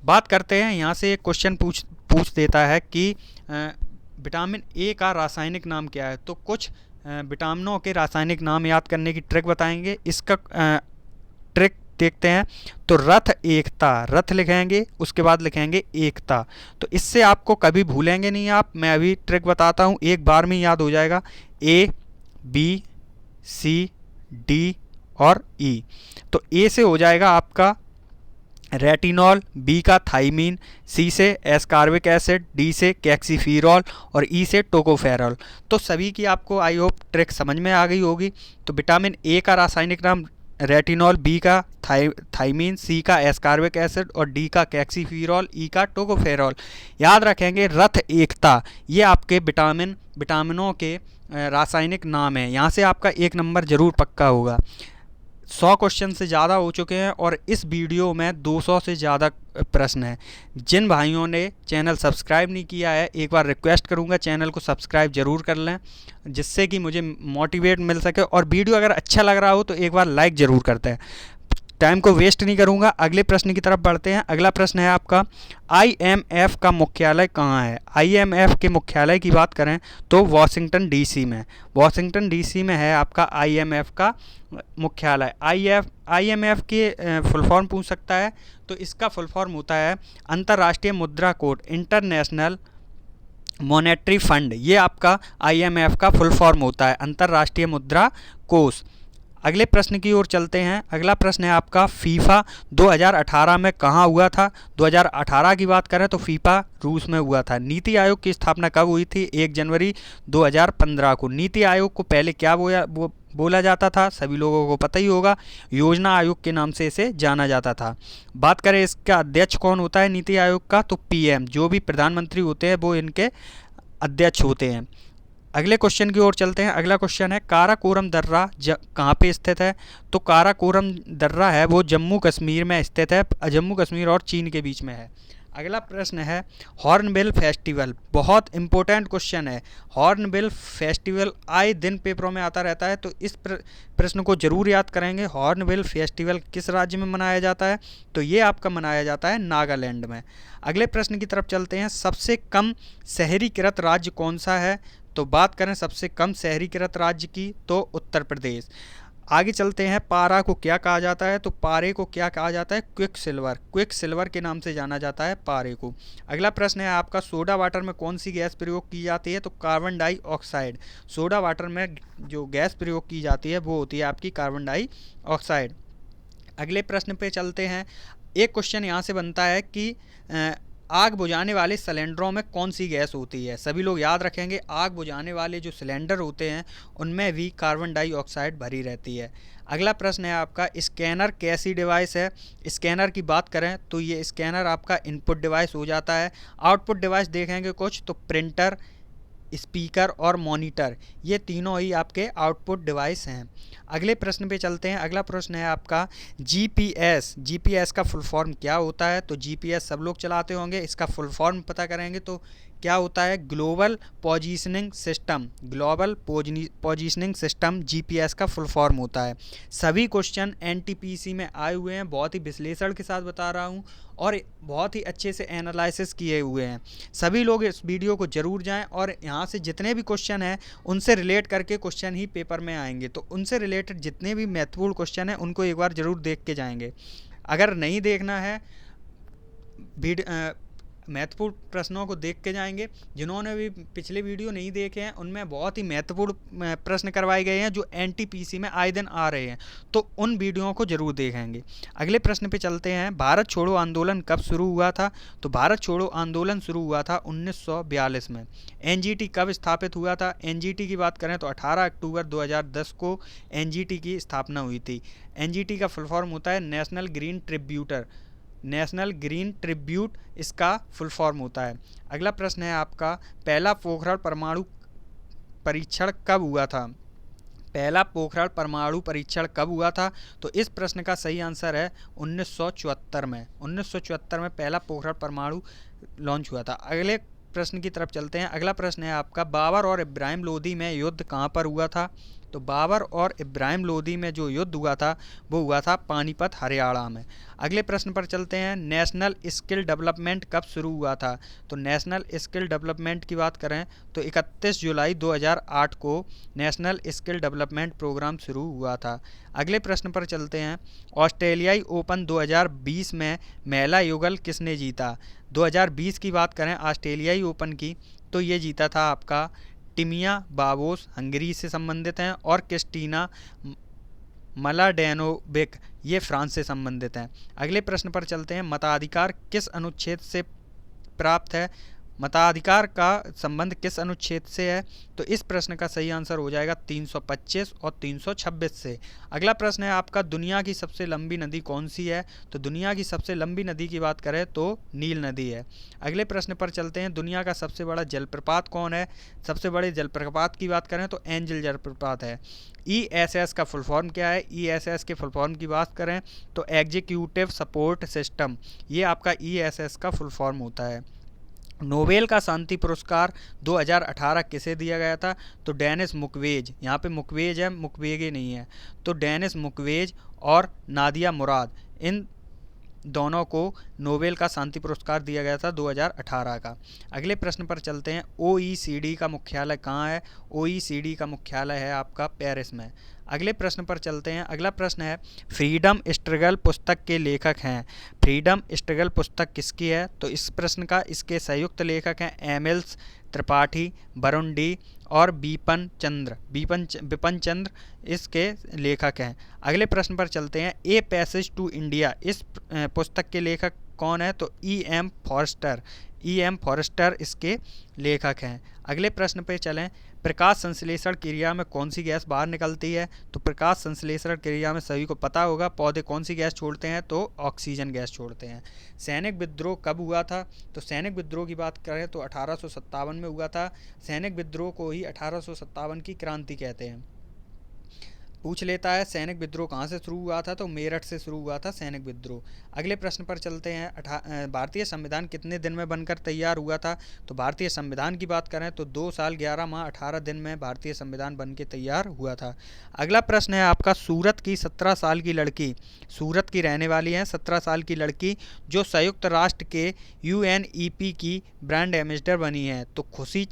बात करते हैं, यहाँ से एक क्वेश्चन पूछ देता है कि विटामिन ए का रासायनिक नाम क्या है? तो कुछ विटामिनों के रासायनिक नाम याद करने की ट्रिक बताएंगे। इसका ट्रिक देखते हैं। तो रथ एकता, रथ लिखेंगे उसके बाद लिखेंगे एकता, तो इससे आपको कभी भूलेंगे नहीं आप। मैं अभी ट्रिक बताता हूँ, एक बार में याद हो जाएगा। ए, बी, सी, डी और ई। तो ए से हो जाएगा आपका रेटिनॉल, बी का थाइमीन, सी से एस्कार्बिक एसिड, डी से कैक्सीफिरॉल और ई से टोकोफेरॉल। तो सभी की आपको आई होप ट्रिक समझ में आ गई होगी। तो विटामिन ए का रासायनिक नाम रेटिनॉल, बी का थाइमीन, सी का एस्कार्बिक एसिड और डी का कैक्सीफिरॉल, ई का टोकोफेरॉल। याद रखेंगे रथ एकता, ये आपके विटामिनों के रासायनिक नाम है। यहाँ से आपका 1 नंबर जरूर पक्का होगा। 100 क्वेश्चन से ज़्यादा हो चुके हैं और इस वीडियो में 200 से ज़्यादा प्रश्न हैं। जिन भाइयों ने चैनल सब्सक्राइब नहीं किया है, एक बार रिक्वेस्ट करूंगा चैनल को सब्सक्राइब ज़रूर कर लें, जिससे कि मुझे मोटिवेट मिल सके। और वीडियो अगर अच्छा लग रहा हो तो एक बार लाइक ज़रूर करते हैं। टाइम को वेस्ट नहीं करूंगा, अगले प्रश्न की तरफ बढ़ते हैं। अगला प्रश्न है आपका, IMF का मुख्यालय कहाँ है? IMF के मुख्यालय की बात करें तो वॉशिंगटन DC में, वॉशिंगटन DC में है आपका IMF का मुख्यालय। IMF के फुल फॉर्म पूछ सकता है, तो इसका फुल फॉर्म होता है अंतर्राष्ट्रीय मुद्रा कोष, इंटरनेशनल मॉनेटरी फंड। ये आपका IMF का फुल फॉर्म होता है, अंतर्राष्ट्रीय मुद्रा कोष। अगले प्रश्न की ओर चलते हैं। अगला प्रश्न है आपका, फीफा 2018 में कहाँ हुआ था? 2018 की बात करें तो फीफा रूस में हुआ था। नीति आयोग की स्थापना कब हुई थी? 1 जनवरी 2015 को। नीति आयोग को पहले क्या बोला जाता था? सभी लोगों को पता ही होगा, योजना आयोग के नाम से इसे जाना जाता था। बात करें इसका अध्यक्ष कौन होता है नीति आयोग का, तो PM, जो भी प्रधानमंत्री होते हैं वो इनके अध्यक्ष होते हैं। अगले क्वेश्चन की ओर चलते हैं। अगला क्वेश्चन है, काराकोरम दर्रा कहाँ पे स्थित है? तो काराकोरम दर्रा है वो जम्मू कश्मीर में स्थित है, जम्मू कश्मीर और चीन के बीच में है। अगला प्रश्न है, हॉर्नबिल फेस्टिवल, बहुत इंपॉर्टेंट क्वेश्चन है। हॉर्नबिल फेस्टिवल आए दिन पेपरों में आता रहता है, तो इस प्रश्न को जरूर याद करेंगे। हॉर्नबिल फेस्टिवल किस राज्य में मनाया जाता है? तो ये आपका मनाया जाता है नागालैंड में। अगले प्रश्न की तरफ चलते हैं। सबसे कम शहरीकृत राज्य कौन सा है? तो बात करें सबसे कम शहरीकृत राज्य की, तो उत्तर प्रदेश। आगे चलते हैं। पारा को क्या कहा जाता है? तो पारे को क्या कहा जाता है? क्विक सिल्वर, क्विक सिल्वर के नाम से जाना जाता है पारे को। अगला प्रश्न है आपका, सोडा वाटर में कौन सी गैस प्रयोग की जाती है? तो कार्बन डाइऑक्साइड। सोडा वाटर में जो गैस प्रयोग की जाती है वो होती है आपकी कार्बन डाइऑक्साइड। अगले प्रश्न पे चलते हैं। एक क्वेश्चन यहाँ से बनता है कि आग बुझाने वाले सिलेंडरों में कौन सी गैस होती है? सभी लोग याद रखेंगे, आग बुझाने वाले जो सिलेंडर होते हैं उनमें भी कार्बन डाइऑक्साइड भरी रहती है। अगला प्रश्न है आपका, स्कैनर कैसी डिवाइस है? स्कैनर की बात करें तो ये स्कैनर आपका इनपुट डिवाइस हो जाता है। आउटपुट डिवाइस देखेंगे कुछ, तो प्रिंटर, स्पीकर और मॉनिटर, ये तीनों ही आपके आउटपुट डिवाइस हैं। अगले प्रश्न पे चलते हैं। अगला प्रश्न है आपका, जीपीएस का फुल फॉर्म क्या होता है? तो जीपीएस सब लोग चलाते होंगे, इसका फुल फॉर्म पता करेंगे तो क्या होता है? Global positioning system, global positioning system GPS का फुल फॉर्म होता है। सभी क्वेश्चन NTPC में आए हुए हैं, बहुत ही विश्लेषण के साथ बता रहा हूँ और बहुत ही अच्छे से एनालिसिस किए हुए हैं। सभी लोग इस वीडियो को जरूर जाएं और यहाँ से जितने भी क्वेश्चन हैं उनसे रिलेट करके क्वेश्चन ही पेपर में आएंगे, तो उनसे रिलेटेड जितने भी महत्वपूर्ण क्वेश्चन हैं उनको एक बार ज़रूर देख के जाएंगे। अगर नहीं देखना है, महत्वपूर्ण प्रश्नों को देख के जाएंगे। जिन्होंने भी पिछले वीडियो नहीं देखे हैं उनमें बहुत ही महत्वपूर्ण प्रश्न करवाए गए हैं जो NTPC में आए दिन आ रहे हैं, तो उन वीडियोओं को जरूर देखेंगे। अगले प्रश्न पे चलते हैं। भारत छोड़ो आंदोलन कब शुरू हुआ था? तो भारत छोड़ो आंदोलन शुरू हुआ था 1942 में। NGT कब स्थापित हुआ था? NGT की बात करें तो 18 अक्टूबर 2010 को NGT की स्थापना हुई थी। NGT का फुल फॉर्म होता है national green ट्रिब्यूटर, national green tribute इसका फुल फॉर्म होता है। अगला प्रश्न है आपका, पहला पोखरण परमाणु परीक्षण कब हुआ था? पहला पोखरण परमाणु परीक्षण कब हुआ था? तो इस प्रश्न का सही आंसर है 1974 में। 1974 में पहला पोखरण परमाणु लॉन्च हुआ था। अगले प्रश्न की तरफ चलते हैं। अगला प्रश्न है आपका, बाबर और इब्राहिम लोदी में युद्ध कहाँ पर हुआ था? तो बाबर और इब्राहिम लोदी में जो युद्ध हुआ था वो हुआ था पानीपत, हरियाणा में। अगले प्रश्न पर चलते हैं। नेशनल स्किल डेवलपमेंट कब शुरू हुआ था? तो नेशनल स्किल डेवलपमेंट की बात करें तो 31 जुलाई 2008 को नेशनल स्किल डेवलपमेंट प्रोग्राम शुरू हुआ था। अगले प्रश्न पर चलते हैं। ऑस्ट्रेलियाई ओपन 2020 में महिला युगल किसने जीता? 2020 की बात करें ऑस्ट्रेलियाई ओपन की तो ये जीता था आपका टिमिया बाबोस, हंगरी से संबंधित हैं, और क्रिस्टीना मलाडेनोविक, ये फ्रांस से संबंधित हैं। अगले प्रश्न पर चलते हैं। मताधिकार किस अनुच्छेद से प्राप्त है? मताधिकार का संबंध किस अनुच्छेद से है? तो इस प्रश्न का सही आंसर हो जाएगा 325 और 326 से। अगला प्रश्न है आपका, दुनिया की सबसे लंबी नदी कौन सी है? तो दुनिया की सबसे लंबी नदी की बात करें तो नील नदी है। अगले प्रश्न पर चलते हैं, दुनिया का सबसे बड़ा जलप्रपात कौन है? सबसे बड़े जलप्रपात की बात करें तो एंजल जलप्रपात है। ESS का फुल फॉर्म क्या है? ESS के फुल फॉर्म की बात करें तो एग्जीक्यूटिव सपोर्ट सिस्टम, ये आपका ESS का फुल फॉर्म होता है। नोबेल का शांति पुरस्कार 2018 किसे दिया गया था? तो डेनिस मुक्वेज, यहाँ पे मुक्वेज है, मुक्वेगे नहीं है, तो डेनिस मुक्वेज और नादिया मुराद, इन दोनों को नोबेल का शांति पुरस्कार दिया गया था 2018 का। अगले प्रश्न पर चलते हैं, OECD का मुख्यालय कहाँ है? OECD का मुख्यालय है आपका पेरिस में। अगले प्रश्न पर चलते हैं। अगला प्रश्न है, फ्रीडम स्ट्रगल पुस्तक के लेखक हैं। फ्रीडम स्ट्रगल पुस्तक किसकी है? तो इस प्रश्न का इसके संयुक्त लेखक हैं एमिल्स त्रिपाठी, वरुण डी और बिपिन चंद्र इसके लेखक हैं। अगले प्रश्न पर चलते हैं, ए पैसेज टू इंडिया, इस पुस्तक के लेखक कौन है? तो EM फॉरेस्टर इसके लेखक हैं। अगले प्रश्न पर चलें, प्रकाश संश्लेषण क्रिया में कौन सी गैस बाहर निकलती है? तो प्रकाश संश्लेषण क्रिया में सभी को पता होगा पौधे कौन सी गैस छोड़ते हैं? तो ऑक्सीजन गैस छोड़ते हैं। सैनिक विद्रोह कब हुआ था? तो सैनिक विद्रोह की बात करें तो 1857 में हुआ था। सैनिक विद्रोह को ही 1857 की क्रांति कहते हैं। पूछ लेता है सैनिक विद्रोह कहाँ से शुरू हुआ था? तो मेरठ से शुरू हुआ था सैनिक विद्रोह। अगले प्रश्न पर चलते हैं, भारतीय संविधान कितने दिन में बनकर तैयार हुआ था? तो भारतीय संविधान की बात करें तो 2 साल 11 माह 18 दिन में भारतीय संविधान बन के तैयार हुआ था। अगला प्रश्न है आपका, सूरत की 17 साल की लड़की, सूरत की रहने वाली है 17 साल की लड़की जो संयुक्त राष्ट्र के UNEP की ब्रांड एम्बेसडर बनी है। तो खुशी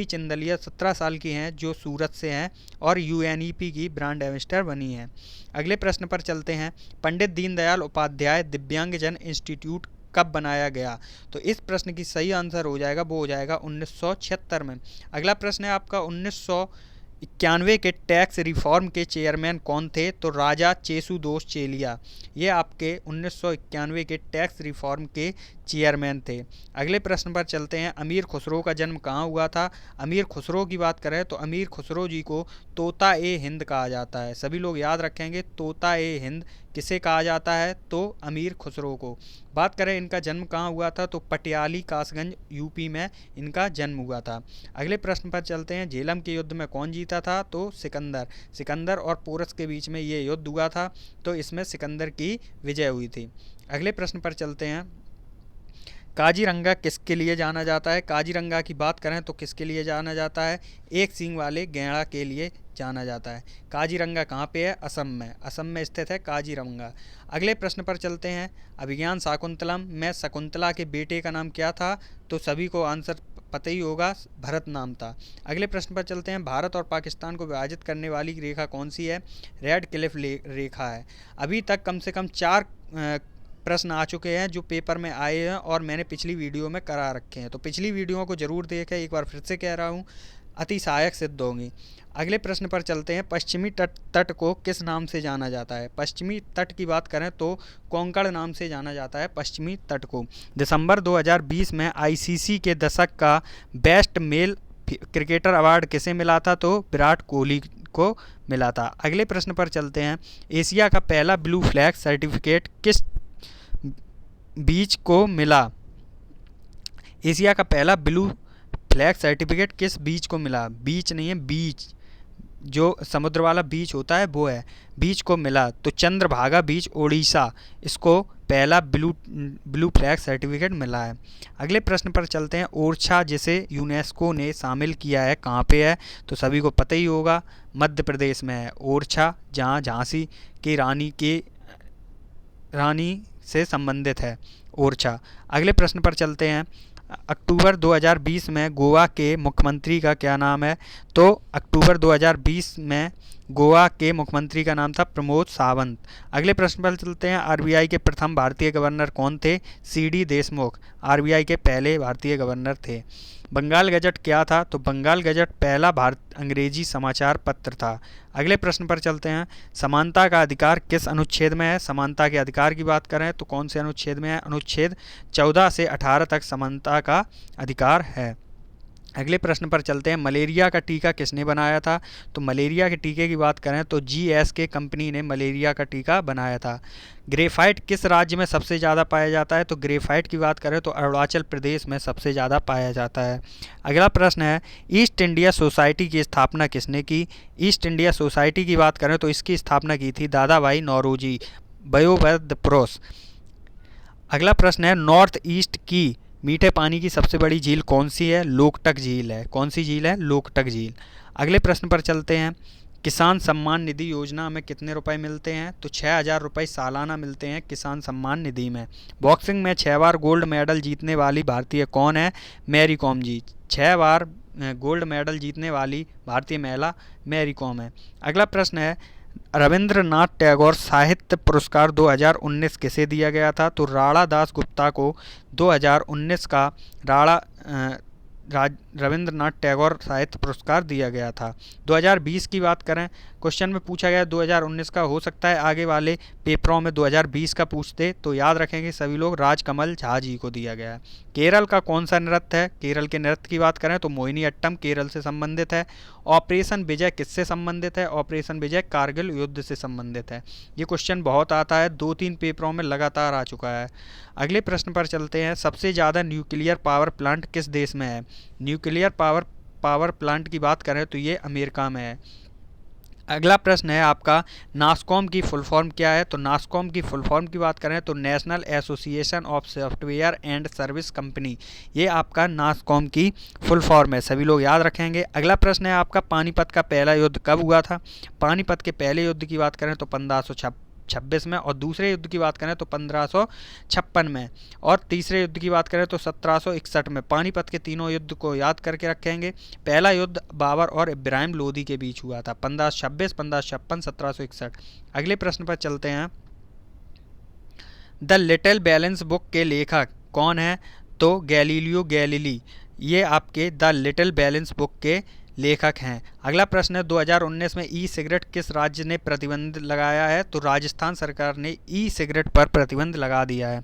चिंदलिया 17 साल की हैं जो सूरत से हैं और UNEP की ब्रांड एम्बेसडर बनी है। अगले प्रश्न पर चलते हैं, पंडित दीनदयाल उपाध्याय दिव्यांगजन इंस्टीट्यूट कब बनाया गया? तो इस प्रश्न की सही आंसर हो जाएगा, वो हो जाएगा 1976 में। अगला प्रश्न है आपका, 1991 के टैक्स रिफॉर्म के चेयरमैन कौन थे? तो राजा चेसुदोस चेलिया, ये आपके 1991 के टैक्स रिफॉर्म के चेयरमैन थे। अगले प्रश्न पर चलते हैं, अमीर खुसरो का जन्म कहाँ हुआ था? अमीर खुसरो की बात करें तो अमीर खुसरो जी को तोता ए हिंद कहा जाता है। सभी लोग याद रखेंगे, तोता ए हिंद किसे कहा जाता है? तो अमीर खुसरो को। बात करें इनका जन्म कहाँ हुआ था? तो पटियाली कासगंज UP में इनका जन्म हुआ था। अगले प्रश्न पर चलते हैं, झेलम के युद्ध में कौन जीता था? तो सिकंदर और पोरस के बीच में ये युद्ध हुआ था, तो इसमें सिकंदर की विजय हुई थी। अगले प्रश्न पर चलते हैं, काजीरंगा किसके लिए जाना जाता है? काजीरंगा की बात करें तो किसके लिए जाना जाता है? एक सींग वाले गैंडा के लिए जाना जाता है। काजीरंगा कहाँ पे है? असम में स्थित है काजीरंगा। अगले प्रश्न पर चलते हैं, अभिज्ञान शाकुंतलम में शकुंतला के बेटे का नाम क्या था? तो सभी को आंसर पता ही होगा, भरत नाम था। अगले प्रश्न पर चलते हैं, भारत और पाकिस्तान को विभाजित करने वाली रेखा कौन सी है? रेड क्लिफ रेखा है। अभी तक कम से कम 4 प्रश्न आ चुके हैं जो पेपर में आए हैं और मैंने पिछली वीडियो में करा रखे हैं, तो पिछली वीडियो को ज़रूर देखें, एक बार फिर से कह रहा हूँ, अति सहायक सिद्ध होंगी। अगले प्रश्न पर चलते हैं, पश्चिमी तट को किस नाम से जाना जाता है? पश्चिमी तट की बात करें तो कोंकण नाम से जाना जाता है पश्चिमी तट को। दिसंबर 2020 में ICC के दशक का बेस्ट मेल क्रिकेटर अवार्ड किसे मिला था? तो विराट कोहली को मिला था। अगले प्रश्न पर चलते हैं, एशिया का पहला ब्लू फ्लैग सर्टिफिकेट किस बीच को मिला? एशिया का पहला ब्लू फ्लैग सर्टिफिकेट किस बीच को मिला? बीच नहीं है, बीच, जो समुद्र वाला बीच होता है वो है, बीच को मिला। तो चंद्रभागा बीच ओडिशा, इसको पहला ब्लू फ्लैग सर्टिफिकेट मिला है। अगले प्रश्न पर चलते हैं, ओरछा जिसे यूनेस्को ने शामिल किया है कहाँ पे है? तो सभी को पता ही होगा, मध्य प्रदेश में है ओरछा, जहाँ झांसी की रानी से संबंधित है ओरछा। अगले प्रश्न पर चलते हैं, अक्टूबर 2020 में गोवा के मुख्यमंत्री का क्या नाम है? तो अक्टूबर 2020 में गोवा के मुख्यमंत्री का नाम था प्रमोद सावंत। अगले प्रश्न पर चलते हैं, RBI के प्रथम भारतीय गवर्नर कौन थे? CD देशमुख RBI के पहले भारतीय गवर्नर थे। बंगाल गजट क्या था? तो बंगाल गजट पहला भारत अंग्रेजी समाचार पत्र था। अगले प्रश्न पर चलते हैं। समानता का अधिकार किस अनुच्छेद में है? समानता के अधिकार की बात करें तो कौन से अनुच्छेद में है? अनुच्छेद 14 से 18 तक समानता का अधिकार है। अगले प्रश्न पर चलते हैं। मलेरिया का टीका किसने बनाया था? तो मलेरिया के टीके की बात करें तो GSK कंपनी ने मलेरिया का टीका बनाया था। ग्रेफाइट किस राज्य में सबसे ज़्यादा पाया जाता है? तो ग्रेफाइट की बात करें तो अरुणाचल प्रदेश में सबसे ज़्यादा पाया जाता है। अगला प्रश्न है। ईस्ट इंडिया सोसाइटी की स्थापना किसने की? ईस्ट इंडिया सोसाइटी की बात करें तो इसकी स्थापना की थी दादा भाई नौरोजी, वयोवृद्ध पुरुष। अगला प्रश्न है। नॉर्थ ईस्ट की मीठे पानी की सबसे बड़ी झील कौन सी है? लोकटक झील है। कौन सी झील है? लोकटक झील। अगले प्रश्न पर चलते हैं। किसान सम्मान निधि योजना में कितने रुपए मिलते हैं? तो 6000 रुपये सालाना मिलते हैं किसान सम्मान निधि में। बॉक्सिंग में 6 बार गोल्ड मेडल जीतने वाली भारतीय कौन है? मैरी कॉम जी। 6 बार गोल्ड मेडल जीतने वाली भारतीय महिला मैरी कॉम है। अगला प्रश्न है। रविंद्रनाथ टैगोर साहित्य पुरस्कार 2019 किसे दिया गया था? तो राणा दास गुप्ता को 2019 का रविंद्रनाथ टैगोर साहित्य पुरस्कार दिया गया था। 2020 की बात करें, क्वेश्चन में पूछा गया 2019 का, हो सकता है आगे वाले पेपरों में 2020 का पूछते, तो याद रखेंगे सभी लोग, राजकमल झा जी को दिया गया है। केरल का कौन सा नृत्य है? केरल के नृत्य की बात करें तो मोहिनी अट्टम केरल से संबंधित है। ऑपरेशन विजय किससे संबंधित है? ऑपरेशन विजय कारगिल युद्ध से संबंधित है। ये क्वेश्चन बहुत आता है, 2-3 पेपरों में लगातार आ चुका है। अगले प्रश्न पर चलते हैं। सबसे ज़्यादा न्यूक्लियर पावर प्लांट किस देश में है? न्यूक्लियर पावर प्लांट की बात करें तो ये अमेरिका में है। अगला प्रश्न है आपका, नासकॉम की फुल फॉर्म क्या है? तो नासकॉम की फुल फॉर्म की बात करें तो national association of software and service company, ये आपका नासकॉम की फुल फॉर्म है, सभी लोग याद रखेंगे। अगला प्रश्न है आपका, पानीपत का पहला युद्ध कब हुआ था? पानीपत के पहले युद्ध की बात करें तो 1526 में, और दूसरे युद्ध की बात करें तो 1556 में, और तीसरे युद्ध की बात करें तो 1761 में। पानीपत के तीनों युद्ध को याद करके रखेंगे। पहला युद्ध बाबर और इब्राहिम लोदी के बीच हुआ था, 1526, 1556, 1761। अगले प्रश्न पर चलते हैं। द लिटिल बैलेंस बुक के लेखक कौन है? तो गैलीलियो गैलीली, ये आपके द लिटिल बैलेंस बुक के लेखक हैं। अगला प्रश्न है, 2019 में ई सिगरेट किस राज्य ने प्रतिबंध लगाया है? तो राजस्थान सरकार ने ई सिगरेट पर प्रतिबंध लगा दिया है।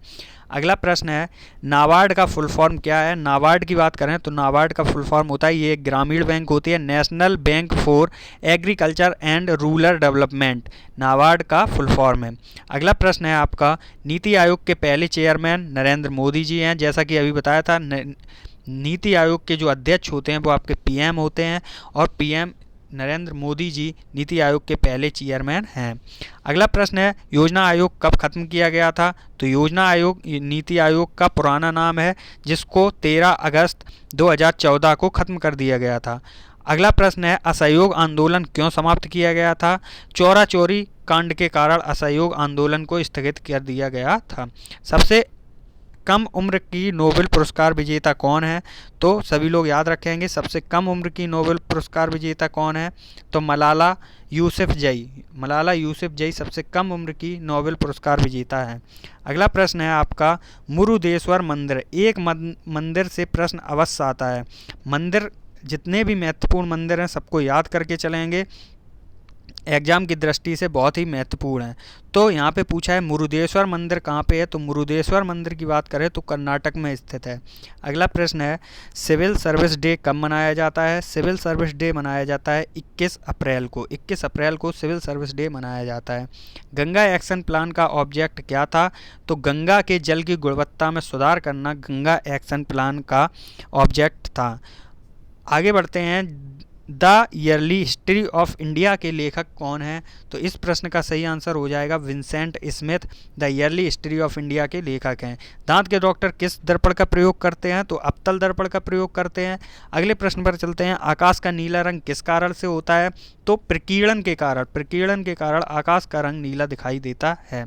अगला प्रश्न है, नाबार्ड का फुल फॉर्म क्या है? नाबार्ड की बात करें तो नाबार्ड का फुल फॉर्म होता है, ये एक ग्रामीण बैंक होती है, national bank for agriculture and rural development, NABARD का फुल फॉर्म है। अगला प्रश्न है आपका, नीति आयोग के पहले चेयरमैन नरेंद्र मोदी जी हैं, जैसा कि अभी बताया था। नीति आयोग के जो अध्यक्ष होते हैं वो आपके पीएम होते हैं, और पीएम नरेंद्र मोदी जी नीति आयोग के पहले चेयरमैन हैं। अगला प्रश्न है, योजना आयोग कब खत्म किया गया था? तो योजना आयोग नीति आयोग का पुराना नाम है, जिसको 13 अगस्त 2014 को खत्म कर दिया गया था। अगला प्रश्न है, असहयोग आंदोलन क्यों समाप्त किया गया था? चौरा चौरी कांड के कारण असहयोग आंदोलन को स्थगित कर दिया गया था। सबसे कम उम्र की नोबेल पुरस्कार विजेता कौन है? तो सभी लोग याद रखेंगे, सबसे कम उम्र की नोबेल पुरस्कार विजेता कौन है? तो मलाला यूसुफजई, मलाला यूसुफजई सबसे कम उम्र की नोबेल पुरस्कार विजेता है। अगला प्रश्न है आपका, मुरुदेश्वर मंदिर, एक मंदिर से प्रश्न अवश्य आता है। मंदिर, जितने भी महत्वपूर्ण मंदिर हैं सबको याद करके चलेंगे, एग्जाम की दृष्टि से बहुत ही महत्वपूर्ण है। तो यहाँ पे पूछा है मुरुदेश्वर मंदिर कहाँ पे है? तो मुरुदेश्वर मंदिर की बात करें तो कर्नाटक में स्थित है। अगला प्रश्न है, सिविल सर्विस डे कब मनाया जाता है? सिविल सर्विस डे मनाया जाता है 21 अप्रैल को, 21 अप्रैल को सिविल सर्विस डे मनाया जाता है। गंगा एक्शन प्लान का ऑब्जेक्ट क्या था? तो गंगा के जल की गुणवत्ता में सुधार करना गंगा एक्शन प्लान का ऑब्जेक्ट था। आगे बढ़ते हैं, the yearly history of India के लेखक कौन हैं? तो इस प्रश्न का सही आंसर हो जाएगा Vincent Smith, the yearly history of India के लेखक हैं। दांत के डॉक्टर किस दर्पण का प्रयोग करते हैं? तो अवतल दर्पण का प्रयोग करते हैं। अगले प्रश्न पर चलते हैं, आकाश का नीला रंग किस कारण से होता है? तो प्रकीर्णन के कारण, प्रकीर्णन के कारण आकाश का रंग नीला दिखाई देता है।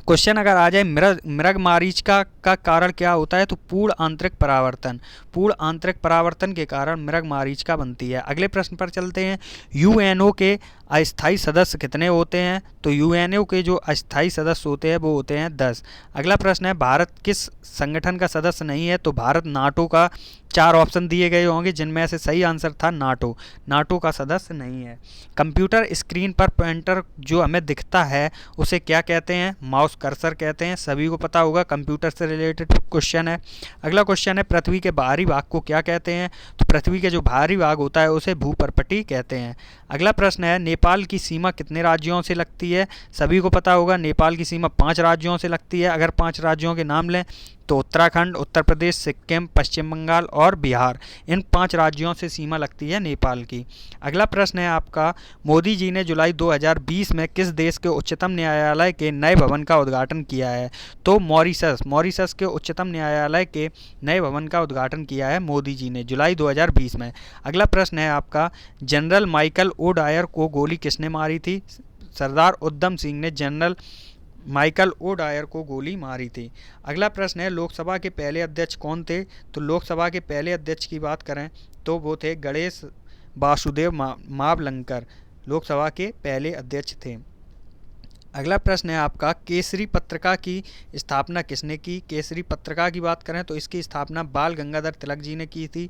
क्वेश्चन अगर आ जाए मृग मरीचिका का कारण क्या होता है, तो पूर्ण आंतरिक परावर्तन। पूर्ण आंतरिक परावर्तन के कारण मृग मरीचिका बनती है। अगले प्रश्न पर चलते हैं। यूएनओ के अस्थायी सदस्य कितने होते हैं, तो यूएनओ के जो अस्थायी सदस्य होते हैं वो होते हैं 10। अगला प्रश्न है, भारत किस संगठन का सदस्य नहीं है, तो भारत नाटो का। 4 ऑप्शन दिए गए होंगे जिनमें से सही आंसर था नाटो। नाटो का सदस्य नहीं है। कंप्यूटर स्क्रीन पर पॉइंटर जो हमें दिखता है उसे क्या कहते हैं, माउस कर्सर कहते हैं। सभी को पता होगा, कंप्यूटर से रिलेटेड क्वेश्चन है। अगला क्वेश्चन है, पृथ्वी के बाहरी भाग को क्या कहते हैं, तो पृथ्वी के जो बाहरी भाग होता है उसे भूपर्पटी कहते हैं। अगला प्रश्न है, नेपाल की सीमा कितने राज्यों से लगती है। सभी को पता होगा, नेपाल की सीमा 5 राज्यों से लगती है। अगर 5 राज्यों के नाम लें तो उत्तराखंड, उत्तर प्रदेश, सिक्किम, पश्चिम बंगाल और बिहार, इन 5 राज्यों से सीमा लगती है नेपाल की। अगला प्रश्न है आपका, मोदी जी ने जुलाई 2020 में किस देश के उच्चतम न्यायालय के नए भवन का उद्घाटन किया है, तो मॉरिशस के उच्चतम न्यायालय के नए भवन का उद्घाटन किया है मोदी जी ने जुलाई 2020 में। अगला प्रश्न है आपका, जनरल माइकल ओ डायर को गोली किसने मारी थी। सरदार उधम सिंह ने जनरल माइकल ओ डायर को गोली मारी थी। अगला प्रश्न है, लोकसभा के पहले अध्यक्ष कौन थे, तो लोकसभा के पहले अध्यक्ष की बात करें तो वो थे गणेश वासुदेव मावलंकर, लोकसभा के पहले अध्यक्ष थे। अगला प्रश्न है आपका, केसरी पत्रिका की स्थापना किसने की। केसरी पत्रिका की बात करें तो इसकी स्थापना बाल गंगाधर तिलक जी ने की थी।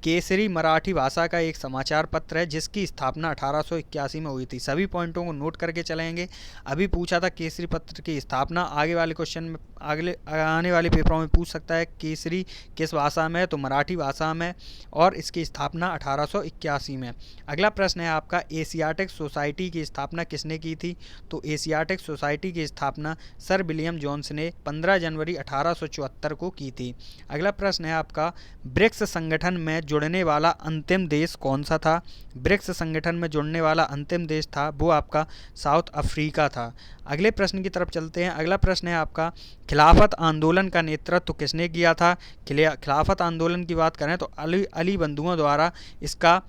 केसरी मराठी भाषा का एक समाचार पत्र है जिसकी स्थापना 1881 में हुई थी। सभी पॉइंटों को नोट करके चलेंगे। अभी पूछा था केसरी पत्र की स्थापना, आगे वाले क्वेश्चन में आने वाले पेपरों में पूछ सकता है केसरी किस भाषा में, तो मराठी भाषा में, और इसकी स्थापना 1881 में। अगला प्रश्न है आपका, एशियाटिक सोसाइटी की स्थापना किसने की थी, तो एशियाटिक सोसाइटी की स्थापना सर विलियम जोन्स ने 15 जनवरी 1874 को की थी। अगला प्रश्न है आपका, ब्रिक्स संगठन में जुड़ने वाला अंतिम देश कौन सा था। ब्रिक्स संगठन में जुड़ने वाला अंतिम देश था वो आपका साउथ अफ्रीका था। अगले प्रश्न की तरफ चलते हैं। अगला प्रश्न है आपका, खिलाफत आंदोलन का नेतृत्व किसने किया था। खिलाफत आंदोलन की बात करें तो अली बंधुओं द्वारा इसका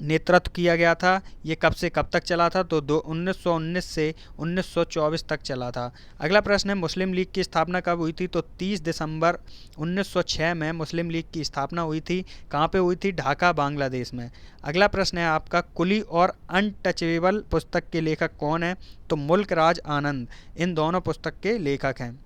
नेतृत्व किया गया था। ये कब से कब तक चला था, तो 1919 से 1924 तक चला था। अगला प्रश्न है, मुस्लिम लीग की स्थापना कब हुई थी, तो 30 दिसंबर 1906 में मुस्लिम लीग की स्थापना हुई थी। कहाँ पे हुई थी, ढाका, बांग्लादेश में। अगला प्रश्न है आपका, कुली और अनटचेबल पुस्तक के लेखक कौन है, तो मुल्क राज आनंद इन दोनों पुस्तक के लेखक हैं।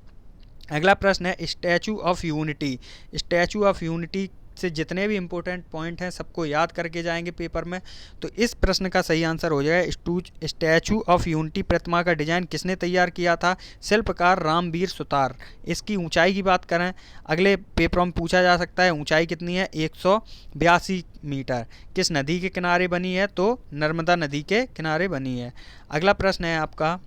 अगला प्रश्न है, statue of unity. Statue of unity से जितने भी इंपॉर्टेंट पॉइंट हैं सबको याद करके जाएंगे पेपर में। तो इस प्रश्न का सही आंसर हो जाएगा स्टैचू ऑफ यूनिटी प्रतिमा का डिजाइन किसने तैयार किया था, शिल्पकार रामवीर सुतार। इसकी ऊंचाई की बात करें, अगले पेपरों में पूछा जा सकता है ऊंचाई कितनी है, 182 मीटर। किस नदी के किनारे बनी है, तो नर्मदा नदी के किनारे बनी है। अगला प्रश्न है आपका,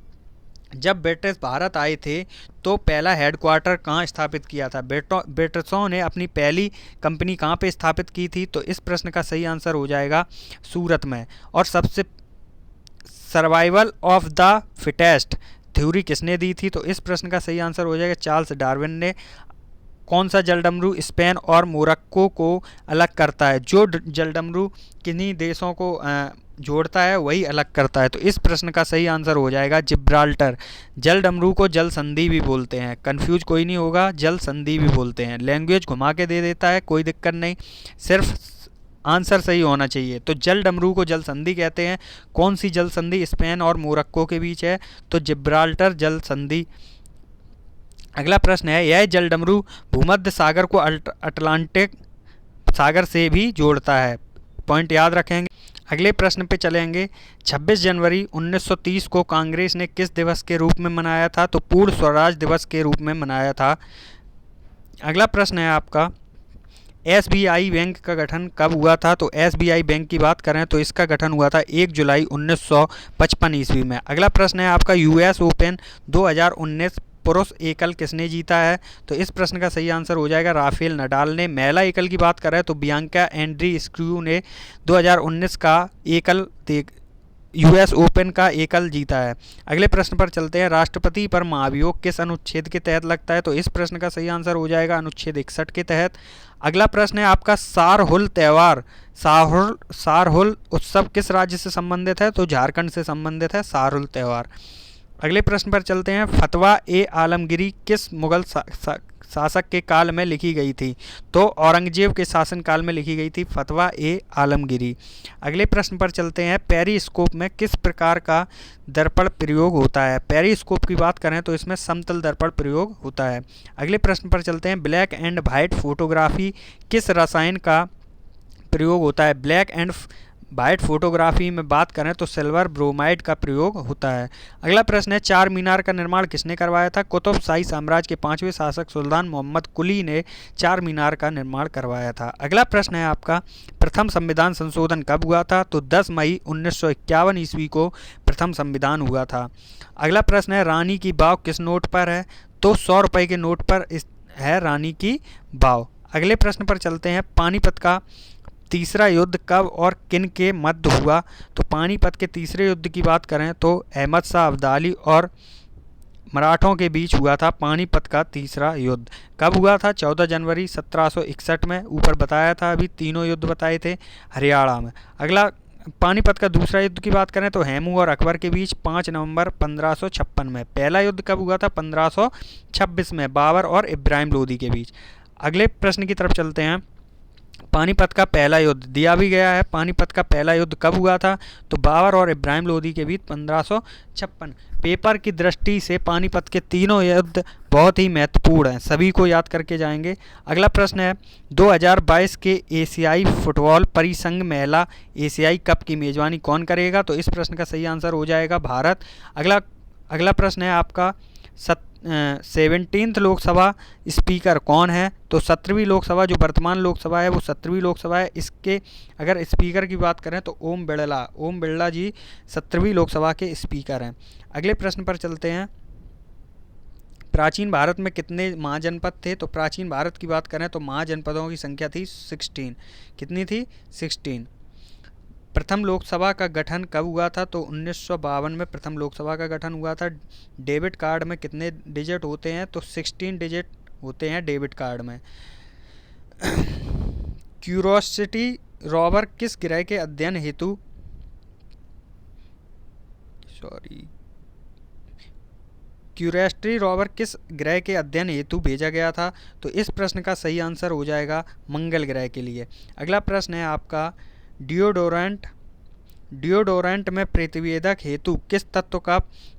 जब ब्रिटिश भारत आए थे तो पहला हेडक्वार्टर कहाँ स्थापित किया था। ब्रिटिशों ने अपनी पहली कंपनी कहाँ पे स्थापित की थी, तो इस प्रश्न का सही आंसर हो जाएगा सूरत में। और सबसे survival of the fittest theory किसने दी थी, तो इस प्रश्न का सही आंसर हो जाएगा चार्ल्स डार्विन ने। कौन सा जलडमरू स्पेन और मोरक्को को अलग करता है। जो जलडमरू किन्हीं देशों को जोड़ता है वही अलग करता है, तो इस प्रश्न का सही आंसर हो जाएगा जिब्राल्टर। जल डमरू को जल संधि भी बोलते हैं, कंफ्यूज कोई नहीं होगा, जल संधि भी बोलते हैं। लैंग्वेज घुमा के दे देता है, कोई दिक्कत नहीं, सिर्फ आंसर सही होना चाहिए। तो जल डमरू को जल संधि कहते हैं। कौन सी जल संधि स्पेन और मोरक्को के बीच है, तो जिब्राल्टर जल संधि। अगला प्रश्न है, यह जल डमरू भूमध्य सागर को अटलांटिक सागर से भी जोड़ता है। पॉइंट याद रखेंगे। अगले प्रश्न पे चलेंगे। 26 जनवरी 1930 को कांग्रेस ने किस दिवस के रूप में मनाया था, तो पूर्ण स्वराज दिवस के रूप में मनाया था। अगला प्रश्न है आपका, एसबीआई बैंक का गठन कब हुआ था, तो एसबीआई बैंक की बात करें तो इसका गठन हुआ था 1 जुलाई 1955 ईस्वी में। अगला प्रश्न है आपका, यूएस ओपन 2019 पुरुष एकल किसने जीता है, तो इस प्रश्न का सही आंसर हो जाएगा राफेल नडाल ने। महिला एकल की बात करें तो बियांका एंड्रीस्क्यू ने 2019 का एकल यूएस ओपन का एकल जीता है। अगले प्रश्न पर चलते हैं। राष्ट्रपति पर महाभियोग किस अनुच्छेद के तहत लगता है, तो इस प्रश्न का सही आंसर हो जाएगा अनुच्छेद 61 के तहत। अगला प्रश्न है आपका, सारहुल त्यौहार सारहुल उत्सव किस राज्य से संबंधित है, तो झारखंड से संबंधित है सारहुल त्यौहार। अगले प्रश्न पर चलते हैं। फतवा ए आलमगीरी किस मुगल शासक के काल में लिखी गई थी? तो औरंगजेब के शासनकाल में लिखी गई थी फतवा ए आलमगीरी। अगले प्रश्न पर चलते हैं। पेरिस्कोप में किस प्रकार का दर्पण प्रयोग होता है? पेरिस्कोप की बात करें तो इसमें समतल दर्पण प्रयोग होता है। अगले प्रश्न पर चलते हैं। ब्लैक एंड वाइट फोटोग्राफी किस रसायन का प्रयोग होता है? ब्लैक एंड वाइट फोटोग्राफी में बात करें तो सिल्वर ब्रोमाइड का प्रयोग होता है। अगला प्रश्न है। चार मीनार का निर्माण किसने करवाया था? कुतुब शाही साम्राज्य के 5वें शासक सुल्तान मोहम्मद कुली ने चार मीनार का निर्माण करवाया था। अगला प्रश्न है आपका। प्रथम संविधान संशोधन कब हुआ था? तो 10 मई 1951 ईस्वी को प्रथम संविधान हुआ था। अगला प्रश्न है। रानी की वाव किस नोट पर है? तो 100 रुपये के नोट पर है रानी की वाव। अगले प्रश्न पर चलते हैं। पानीपत का तीसरा युद्ध कब और किन के मध्य हुआ? तो पानीपत के तीसरे युद्ध की बात करें तो अहमद शाह अब्दाली और मराठों के बीच हुआ था पानीपत का तीसरा युद्ध। कब हुआ था? 14 जनवरी 1761 में। ऊपर बताया था, अभी तीनों युद्ध बताए थे हरियाणा में। अगला पानीपत का दूसरा युद्ध की बात करें तो हेमू और अकबर के बीच 5 नवंबर 1556 में। पहला युद्ध कब हुआ था? 1526 में, बाबर और इब्राहिम लोदी के बीच। अगले प्रश्न की तरफ चलते हैं। पानीपत का पहला युद्ध दिया भी गया है। पानीपत का पहला युद्ध कब हुआ था? तो बाबर और इब्राहिम लोदी के बीच 1556। पेपर की दृष्टि से पानीपत के तीनों युद्ध बहुत ही महत्वपूर्ण हैं, सभी को याद करके जाएंगे। अगला प्रश्न है। 2022 के एशियाई फुटबॉल परिसंघ महिला एशियाई कप की मेजबानी कौन करेगा? तो इस प्रश्न का सही आंसर हो जाएगा भारत। अगला प्रश्न है आपका। 17th लोकसभा स्पीकर कौन है? तो 17वीं लोकसभा, जो वर्तमान लोकसभा है वो 17वीं लोकसभा है। इसके अगर स्पीकर की बात करें तो ओम बिरला जी 17वीं लोकसभा के स्पीकर हैं। अगले प्रश्न पर चलते हैं। प्राचीन भारत में कितने महाजनपद थे? तो प्राचीन भारत की बात करें तो महाजनपदों की संख्या थी 16। कितनी थी? 16। प्रथम लोकसभा का गठन कब हुआ था? तो 1952 में प्रथम लोकसभा का गठन हुआ था। डेबिट कार्ड में कितने डिजिट होते हैं? तो 16 डिजिट होते हैं डेबिट कार्ड में। क्यूरोसिटी रोवर किस ग्रह के अध्ययन हेतु क्यूरियोसिटी रोवर किस ग्रह के अध्ययन हेतु भेजा गया था? तो इस प्रश्न का सही आंसर हो जाएगा मंगल ग्रह के लिए। अगला प्रश्न है आपका। डिओडोरेंट में प्रतिवेदक हेतु किस तत्व का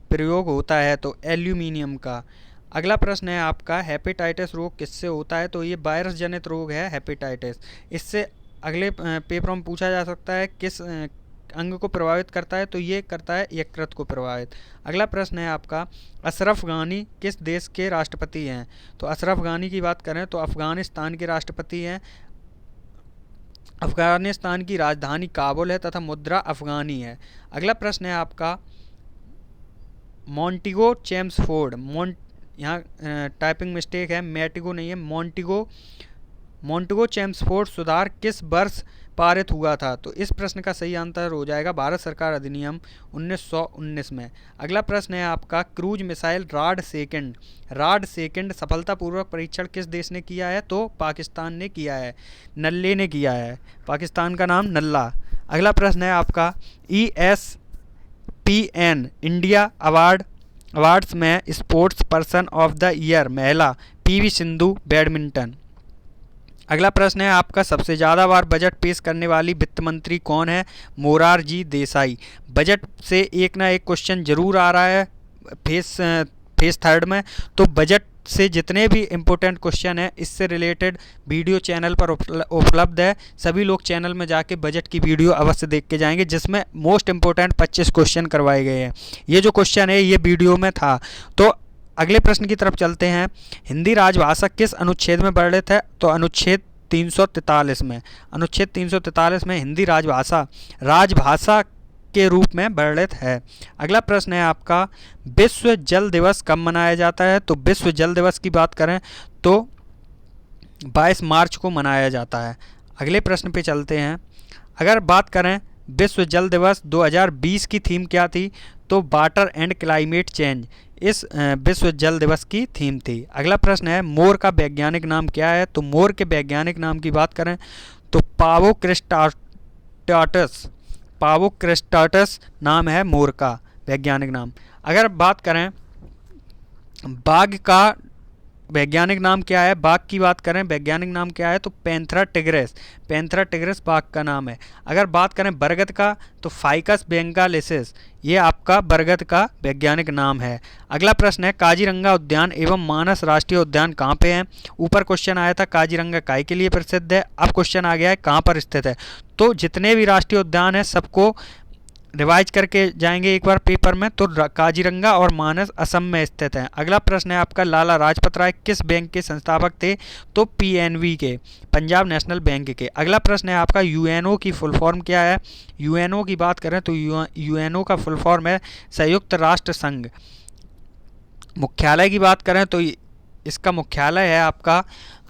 प्रयोग होता है? तो एल्यूमिनियम का। अगला प्रश्न है आपका। हेपेटाइटिस रोग किससे होता है? तो ये वायरस जनित रोग है हेपेटाइटिस। इससे अगले पेपरों में पूछा जा सकता है किस अंग को प्रभावित करता है? तो ये करता है यकृत को प्रभावित। अगला प्रश्न है आपका। अशरफ गानी किस देश के राष्ट्रपति हैं? तो अशरफ गानी की बात करें तो अफगानिस्तान के राष्ट्रपति हैं। अफगानिस्तान की राजधानी काबुल है तथा मुद्रा अफगानी है। अगला प्रश्न है आपका। मॉन्टेगो चेम्सफोर्ड, यहाँ टाइपिंग मिस्टेक है, मैटिगो नहीं है, मॉन्टेगो चेम्सफोर्ड सुधार किस वर्ष पारित हुआ था? तो इस प्रश्न का सही आंसर हो जाएगा भारत सरकार अधिनियम 1919 में। अगला प्रश्न है आपका। क्रूज मिसाइल राड सेकंड सफलतापूर्वक परीक्षण किस देश ने किया है? तो पाकिस्तान ने किया है, नल्ले ने किया है। पाकिस्तान का नाम नल्ला। अगला प्रश्न है आपका। ESPN इंडिया अवार्ड्स में sports person of the year महिला PV सिंधु बैडमिंटन। अगला प्रश्न है आपका। सबसे ज़्यादा बार बजट पेश करने वाली वित्त मंत्री कौन है? मोरारजी देसाई। बजट से एक ना एक क्वेश्चन जरूर आ रहा है फेस थर्ड में, तो बजट से जितने भी इम्पोर्टेंट क्वेश्चन है इससे रिलेटेड वीडियो चैनल पर उपलब्ध है। सभी लोग चैनल में जाके बजट की वीडियो अवश्य देख के जाएंगे, जिसमें मोस्ट इम्पोर्टेंट 25 क्वेश्चन करवाए गए हैं। ये जो क्वेश्चन है ये वीडियो में था। तो अगले प्रश्न की तरफ चलते हैं। हिंदी राजभाषा किस अनुच्छेद में वर्णित है? तो अनुच्छेद 343 में। अनुच्छेद 343 में हिंदी राजभाषा के रूप में वर्णित है। अगला प्रश्न है आपका। विश्व जल दिवस कब मनाया जाता है? तो विश्व जल दिवस की बात करें तो 22 मार्च को मनाया जाता है। अगले प्रश्न पे चलते हैं। अगर बात करें विश्व जल दिवस 2020 की थीम क्या थी? तो वाटर एंड क्लाइमेट चेंज इस विश्व जल दिवस की थीम थी। अगला प्रश्न है। मोर का वैज्ञानिक नाम क्या है? तो मोर के वैज्ञानिक नाम की बात करें तो पावोक्रिस्टाटस नाम है मोर का वैज्ञानिक नाम। अगर बात करें बाघ का वैज्ञानिक नाम क्या है, बाघ की बात करें वैज्ञानिक नाम क्या है, तो पैंथेरा टिग्रिस, पैंथेरा टिग्रिस बाघ का नाम है। अगर बात करें बरगद का तो फाइकस बेंगालेसिस, ये आपका बरगद का वैज्ञानिक नाम है। अगला प्रश्न है काजीरंगा उद्यान एवं मानस राष्ट्रीय उद्यान कहाँ पे हैं। ऊपर क्वेश्चन आया था काजीरंगा काय के लिए प्रसिद्ध है, अब क्वेश्चन आ गया है कहाँ पर स्थित है। तो जितने भी राष्ट्रीय उद्यान हैं सबको रिवाइज करके जाएंगे एक बार पेपर में। तो काजीरंगा और मानस असम में स्थित हैं। अगला प्रश्न है आपका लाला लाजपत राय किस बैंक के संस्थापक थे, तो पीएनबी के, पंजाब नेशनल बैंक के। अगला प्रश्न है आपका यूएनओ की फुल फॉर्म क्या है। यूएनओ की बात करें तो यूएनओ का फुल फॉर्म है संयुक्त राष्ट्र संघ। मुख्यालय की बात करें तो इसका मुख्यालय है आपका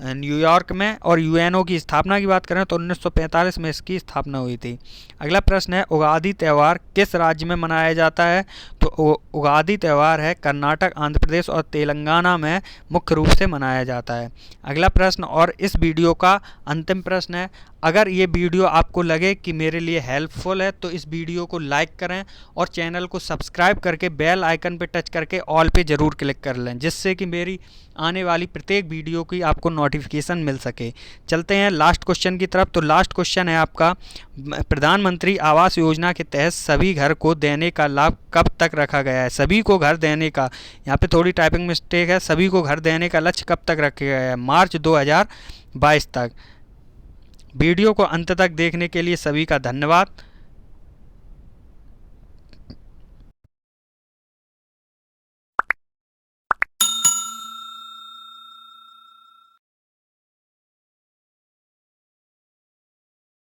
न्यूयॉर्क में। और यूएनओ की स्थापना की बात करें तो 1945 में इसकी स्थापना हुई थी। अगला प्रश्न है उगादि त्यौहार किस राज्य में मनाया जाता है, तो उगादि त्यौहार है कर्नाटक, आंध्र प्रदेश और तेलंगाना में मुख्य रूप से मनाया जाता है। अगला प्रश्न और इस वीडियो का अंतिम प्रश्न है, अगर ये वीडियो आपको लगे कि मेरे लिए हेल्पफुल है तो इस वीडियो को लाइक करें और चैनल को सब्सक्राइब करके बेल आइकन पर टच करके ऑल पे ज़रूर क्लिक कर लें, जिससे कि मेरी आने वाली प्रत्येक वीडियो की आपको नोटिफिकेशन मिल सके। चलते हैं लास्ट क्वेश्चन की तरफ। तो लास्ट क्वेश्चन है आपका प्रधानमंत्री आवास योजना के तहत सभी घर को देने का लाभ कब तक रखा गया है। सभी को घर देने का, यहाँ पे थोड़ी टाइपिंग मिस्टेक है, सभी को घर देने का लक्ष्य कब तक रखा गया है, मार्च 2022 तक। वीडियो को अंत तक देखने के लिए सभी का धन्यवाद।